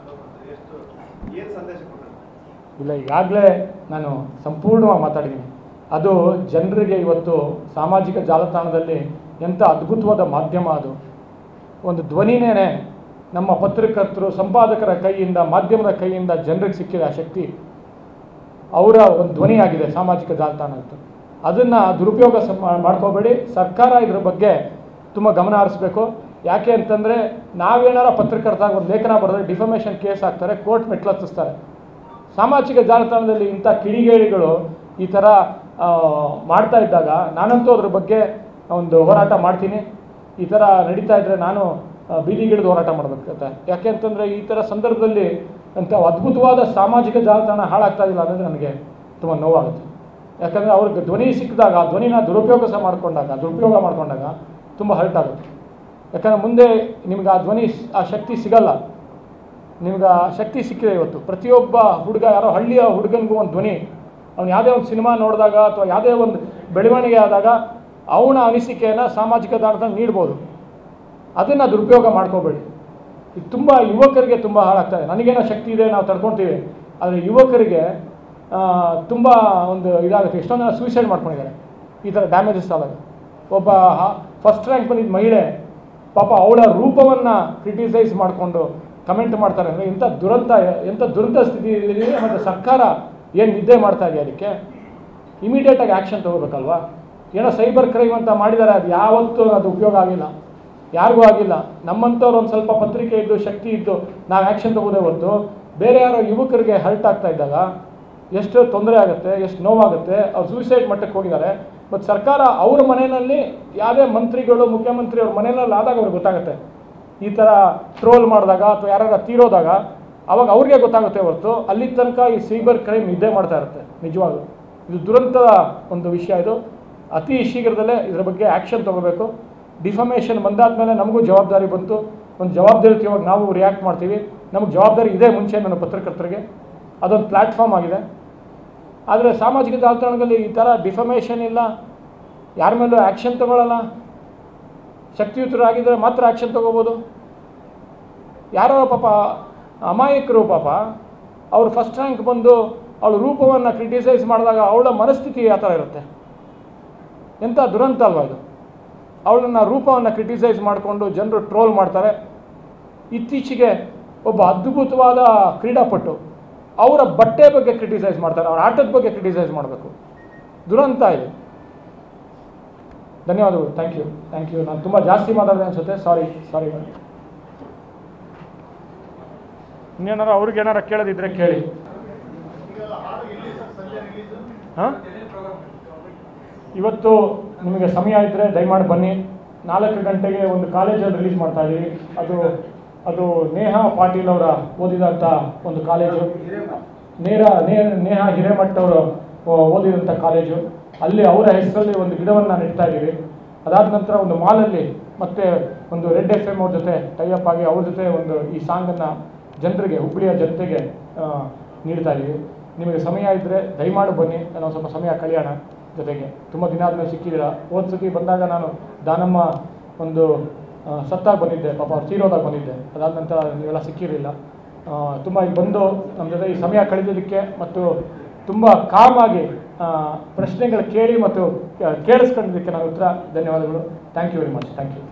ಎಷ್ಟು ಏನು ಸಂದೇಶ ಕೊಟ್ಟರು? ಇಲ್ಲ, ಈಗಾಗಲೇ ನಾನು ಸಂಪೂರ್ಣವಾಗಿ ಮಾತಾಡಿದ್ದೀನಿ. ಅದು ಜನರಿಗೆ ಇವತ್ತು ಸಾಮಾಜಿಕ ಜಾಲತಾಣದಲ್ಲಿ ಎಂಥ ಅದ್ಭುತವಾದ ಮಾಧ್ಯಮ. ಅದು ಒಂದು ಧ್ವನಿನೇ ನಮ್ಮ ಪತ್ರಕರ್ತರು, ಸಂಪಾದಕರ ಕೈಯಿಂದ, ಮಾಧ್ಯಮದ ಕೈಯಿಂದ ಜನರಿಗೆ ಸಿಕ್ಕಿದೆ ಆ ಶಕ್ತಿ. ಅವರ ಒಂದು ಧ್ವನಿಯಾಗಿದೆ ಸಾಮಾಜಿಕ ಜಾಲತಾಣ ಅಂತ. ಅದನ್ನು ದುರುಪಯೋಗ ಮಾಡ್ಕೋಬೇಡಿ. ಸರ್ಕಾರ ಇದ್ರ ಬಗ್ಗೆ ತುಂಬ ಗಮನ ಹರಿಸ್ಬೇಕು. ಯಾಕೆ ಅಂತಂದರೆ ನಾವೇನಾರ ಪತ್ರಕರ್ತಾಗ ಒಂದು ಲೇಖನ ಬರೆದ್ರೆ ಡಿಫಮೇಷನ್ ಕೇಸ್ ಹಾಕ್ತಾರೆ, ಕೋರ್ಟ್ ಮೆಟ್ಲತ್ತಿಸ್ತಾರೆ. ಸಾಮಾಜಿಕ ಜಾಲತಾಣದಲ್ಲಿ ಇಂಥ ಕಿಡಿಗೇಡಿಗಳು ಈ ಥರ ಮಾಡ್ತಾ ಇದ್ದಾಗ ನಾನಂತೂ ಅದ್ರ ಬಗ್ಗೆ ಒಂದು ಹೋರಾಟ ಮಾಡ್ತೀನಿ. ಈ ಥರ ನಡೀತಾ ಇದ್ದರೆ ನಾನು ಬೀದಿಗಿಳಿದು ಹೋರಾಟ ಮಾಡಬೇಕಾಗುತ್ತೆ. ಯಾಕೆ ಅಂತಂದರೆ ಈ ಥರ ಸಂದರ್ಭದಲ್ಲಿ ಅಂಥ ಅದ್ಭುತವಾದ ಸಾಮಾಜಿಕ ಜಾಲತಾಣ ಹಾಳಾಗ್ತಾ ಇಲ್ಲ ಅನ್ನೋದು ನನಗೆ ತುಂಬ ನೋವಾಗುತ್ತೆ. ಯಾಕಂದರೆ ಅವ್ರಿಗೆ ಧ್ವನಿ ಸಿಕ್ಕಿದಾಗ ಆ ಧ್ವನಿನ ದುರುಪಯೋಗ ಮಾಡ್ಕೊಂಡಾಗ ತುಂಬ ಹರ್ಟ್ ಆಗುತ್ತೆ. ಯಾಕಂದರೆ ಮುಂದೆ ನಿಮ್ಗೆ ಆ ಧ್ವನಿ, ಆ ಶಕ್ತಿ ಸಿಗಲ್ಲ. ನಿಮ್ಗೆ ಆ ಶಕ್ತಿ ಸಿಕ್ಕಿದೆ ಇವತ್ತು. ಪ್ರತಿಯೊಬ್ಬ ಹುಡುಗ, ಯಾರೋ ಹಳ್ಳಿಯ ಹುಡುಗನಿಗೂ ಒಂದು ಧ್ವನಿ. ಅವ್ನು ಯಾವುದೇ ಒಂದು ಸಿನಿಮಾ ನೋಡಿದಾಗ ಅಥವಾ ಯಾವುದೇ ಒಂದು ಬೆಳವಣಿಗೆ ಆದಾಗ ಅವನ ಅನಿಸಿಕೆಯನ್ನು ಸಾಮಾಜಿಕ ಜಾಲತಾಣ ನೀಡ್ಬೋದು. ಅದನ್ನು ದುರುಪಯೋಗ ಮಾಡ್ಕೋಬೇಡಿ. ಇದು ತುಂಬ ಯುವಕರಿಗೆ ತುಂಬ ಹಾಳಾಗ್ತದೆ. ನನಗೇನೋ ಶಕ್ತಿ ಇದೆ, ನಾವು ತಡ್ಕೊತೀವಿ. ಆದರೆ ಯುವಕರಿಗೆ ತುಂಬ ಒಂದು ಇದಾಗುತ್ತೆ. ಎಷ್ಟೊಂದು ಜನ ಸೂಸೈಡ್ ಮಾಡ್ಕೊಂಡಿದ್ದಾರೆ ಈ ಥರ ಡ್ಯಾಮೇಜಸ್ ಆದಾಗ. ಒಬ್ಬ ಫಸ್ಟ್ ರ್ಯಾಂಕ್ ಬಂದಿದ್ದ ಮಹಿಳೆ ಪಾಪ ಅವಳ ರೂಪವನ್ನು ಕ್ರಿಟಿಸೈಸ್ ಮಾಡಿಕೊಂಡು ಕಮೆಂಟ್ ಮಾಡ್ತಾರೆ ಅಂದರೆ ಎಂಥ ದುರಂತ ಸ್ಥಿತಿ ಇದೆ. ಮತ್ತು ಸರ್ಕಾರ ಏನು ನಿದ್ದೆ ಮಾಡ್ತಾ ಇದೆ, ಅದಕ್ಕೆ ಇಮಿಡಿಯೇಟಾಗಿ ಆ್ಯಕ್ಷನ್ ತೊಗೋಬೇಕಲ್ವಾ. ಏನೋ ಸೈಬರ್ ಕ್ರೈಮ್ ಅಂತ ಮಾಡಿದ್ದಾರೆ, ಅದು ಯಾವತ್ತೂ ಅದು ಉಪಯೋಗ ಆಗಿಲ್ಲ, ಯಾರಿಗೂ ಆಗಿಲ್ಲ. ನಮ್ಮಂಥವ್ರು ಒಂದು ಸ್ವಲ್ಪ ಪತ್ರಿಕೆ ಇದ್ದು, ಶಕ್ತಿ ಇದ್ದು ನಾವು ಆ್ಯಕ್ಷನ್ ತೊಗೋದೇ ಹೊರತು ಬೇರೆ ಯಾರೋ ಯುವಕರಿಗೆ ಹರ್ಟ್ ಆಗ್ತಾ ಇದ್ದಾಗ ಎಷ್ಟು ತೊಂದರೆ ಆಗುತ್ತೆ, ಎಷ್ಟು ನೋವಾಗುತ್ತೆ. ಅವ್ರು ಸೂಸೈಡ್ ಮಟ್ಟಕ್ಕೆ ಹೋಗಿದ್ದಾರೆ. ಮತ್ತು ಸರ್ಕಾರ ಅವ್ರ ಮನೆಯಲ್ಲಿ ಯಾವುದೇ ಮಂತ್ರಿಗಳು, ಮುಖ್ಯಮಂತ್ರಿ ಅವ್ರ ಮನೆಯಲ್ಲಿ ಆದಾಗ ಅವ್ರಿಗೆ ಗೊತ್ತಾಗುತ್ತೆ. ಈ ಥರ ಟ್ರೋಲ್ ಮಾಡಿದಾಗ ಅಥವಾ ಯಾರು ತೀರೋದಾಗ ಅವಾಗ ಅವ್ರಿಗೆ ಗೊತ್ತಾಗುತ್ತೆ ಹೊರತು ಅಲ್ಲಿ ತನಕ ಈ ಸೈಬರ್ ಕ್ರೈಮ್ ನಿದ್ದೆ ಮಾಡ್ತಾ ಇರುತ್ತೆ. ನಿಜವಾಗ್ಲೂ ಇದು ದುರಂತದ ಒಂದು ವಿಷಯ. ಇದು ಅತಿ ಶೀಘ್ರದಲ್ಲೇ ಇದರ ಬಗ್ಗೆ ಆ್ಯಕ್ಷನ್ ತೊಗೋಬೇಕು. ಡಿಫಮೇಷನ್ ಬಂದಾದ್ಮೇಲೆ ನಮಗೂ ಜವಾಬ್ದಾರಿ ಬಂತು. ಒಂದು ಜವಾಬ್ದಾರಿಯುತವಾಗಿ ನಾವು ರಿಯಾಕ್ಟ್ ಮಾಡ್ತೀವಿ. ನಮಗೆ ಜವಾಬ್ದಾರಿ ಇದೆ ಮುಂಚೆ ನನ್ನ ಪತ್ರಕರ್ತರಿಗೆ. ಅದೊಂದು ಪ್ಲ್ಯಾಟ್ಫಾರ್ಮ್ ಆಗಿದೆ. ಆದರೆ ಸಾಮಾಜಿಕ ಜಾಲತಾಣದಲ್ಲಿ ಈ ಥರ ಡಿಫಮೇಷನ್ ಇಲ್ಲ, ಯಾರ ಮೇಲೂ ಆ್ಯಕ್ಷನ್ ತೊಗೊಳ್ಳಲ್ಲ. ಶಕ್ತಿಯುತರಾಗಿದ್ದರೆ ಮಾತ್ರ ಆ್ಯಕ್ಷನ್ ತೊಗೋಬೋದು. ಯಾರೋ ಪಾಪ ಅಮಾಯಕರು ಪಾಪ ಅವರು ಫಸ್ಟ್ ರ್ಯಾಂಕ್ ಬಂದು ಅವಳ ರೂಪವನ್ನು ಕ್ರಿಟಿಸೈಸ್ ಮಾಡಿದಾಗ ಅವಳ ಮನಸ್ಥಿತಿ ಆ ಥರ ಇರುತ್ತೆ. ಎಂಥ ದುರಂತ ಅಲ್ವಾ ಇದು. ಅವಳನ್ನು ರೂಪವನ್ನು ಕ್ರಿಟಿಸೈಸ್ ಮಾಡಿಕೊಂಡು ಜನರು ಟ್ರೋಲ್ ಮಾಡ್ತಾರೆ. ಇತ್ತೀಚೆಗೆ ಒಬ್ಬ ಅದ್ಭುತವಾದ ಕ್ರೀಡಾಪಟು ಅವರ ಬಟ್ಟೆ ಬಗ್ಗೆ ಕ್ರಿಟಿಸೈಸ್ ಮಾಡ್ತಾರೆ, ಅವರ ಆಟದ ಬಗ್ಗೆ ಕ್ರಿಟಿಸೈಸ್ ಮಾಡಬೇಕು. ದುರಂತ ಇದು. ಧನ್ಯವಾದಗಳು. Thank you. ನಾನು ತುಂಬ ಜಾಸ್ತಿ ಮಾತಾಡಿದೆ ಅನಿಸುತ್ತೆ. ಸಾರಿ. ಇನ್ನೇನಾರು ಅವ್ರಿಗೇನಾರ ಕೇಳೋದಿದ್ರೆ ಕೇಳಿ. ಹಾಂ, ಇವತ್ತು ನಿಮಗೆ ಸಮಯ ಇದ್ದರೆ ದಯಮಾಡಿ ಬನ್ನಿ. 4 ಗಂಟೆಗೆ ಒಂದು ಕಾಲೇಜಲ್ಲಿ ರಿಲೀಸ್ ಮಾಡ್ತಾ ಇದ್ದೀವಿ. ಅದು ನೇಹಾ ಪಾಟೀಲ್ ಅವರ ಓದಿದಂಥ ಒಂದು ಕಾಲೇಜು. ನೇಹಾ ಹಿರೇಮಠ್ ಅವರು ಓದಿದಂಥ ಕಾಲೇಜು. ಅಲ್ಲಿ ಅವರ ಹೆಸರಲ್ಲಿ ಒಂದು ಗಿಡವನ್ನು ನೆಡ್ತಾ ಇದ್ದೀವಿ. ಅದಾದ ನಂತರ ಒಂದು ಮಾಲಲ್ಲಿ ಮತ್ತೆ ಒಂದು ರೆಡ್ FM ಅವ್ರ ಜೊತೆ ಟೈಅಪ್ ಆಗಿ ಅವ್ರ ಜೊತೆ ಒಂದು ಈ ಸಾಂಗನ್ನು ಜನರಿಗೆ, ಹುಬ್ಬಳ್ಳಿಯ ಜನತೆಗೆ ನೀಡ್ತಾ ಇದ್ದೀವಿ. ನಿಮಗೆ ಸಮಯ ಇದ್ದರೆ ದಯಮಾಡಿ ಬನ್ನಿ. ನಾನು ಸ್ವಲ್ಪ ಸಮಯ ಕಳೆಯೋಣ ಜೊತೆಗೆ. ತುಂಬ ದಿನ ಆದಮೇಲೆ ಸಿಕ್ಕಿದ್ದೀರ. ಹೋದ ಸತಿ ಬಂದಾಗ ನಾನು ದಾನಮ್ಮ ಒಂದು ಸತ್ತಾಗಿ ಬಂದಿದ್ದೆ, ಪಾಪ ಅವ್ರು ತೀರೋದಾಗ ಬಂದಿದ್ದೆ. ಅದಾದ ನಂತರ ನೀವೆಲ್ಲ ಸಿಕ್ಕಿರಲಿಲ್ಲ. ತುಂಬ ಇಲ್ಲಿ ಬಂದು ನಮ್ಮ ಜೊತೆ ಈ ಸಮಯ ಕಳೆದಿದ್ದಕ್ಕೆ ಮತ್ತು ತುಂಬ ಕಾಮಾಗಿ ಪ್ರಶ್ನೆಗಳು ಕೇಳಿ ಮತ್ತು ಕೇಳಿಸ್ಕೊಂಡಿದ್ದಕ್ಕೆ ನನ್ನ ಉತ್ತರ. ಧನ್ಯವಾದಗಳು. Thank you very much. Thank you.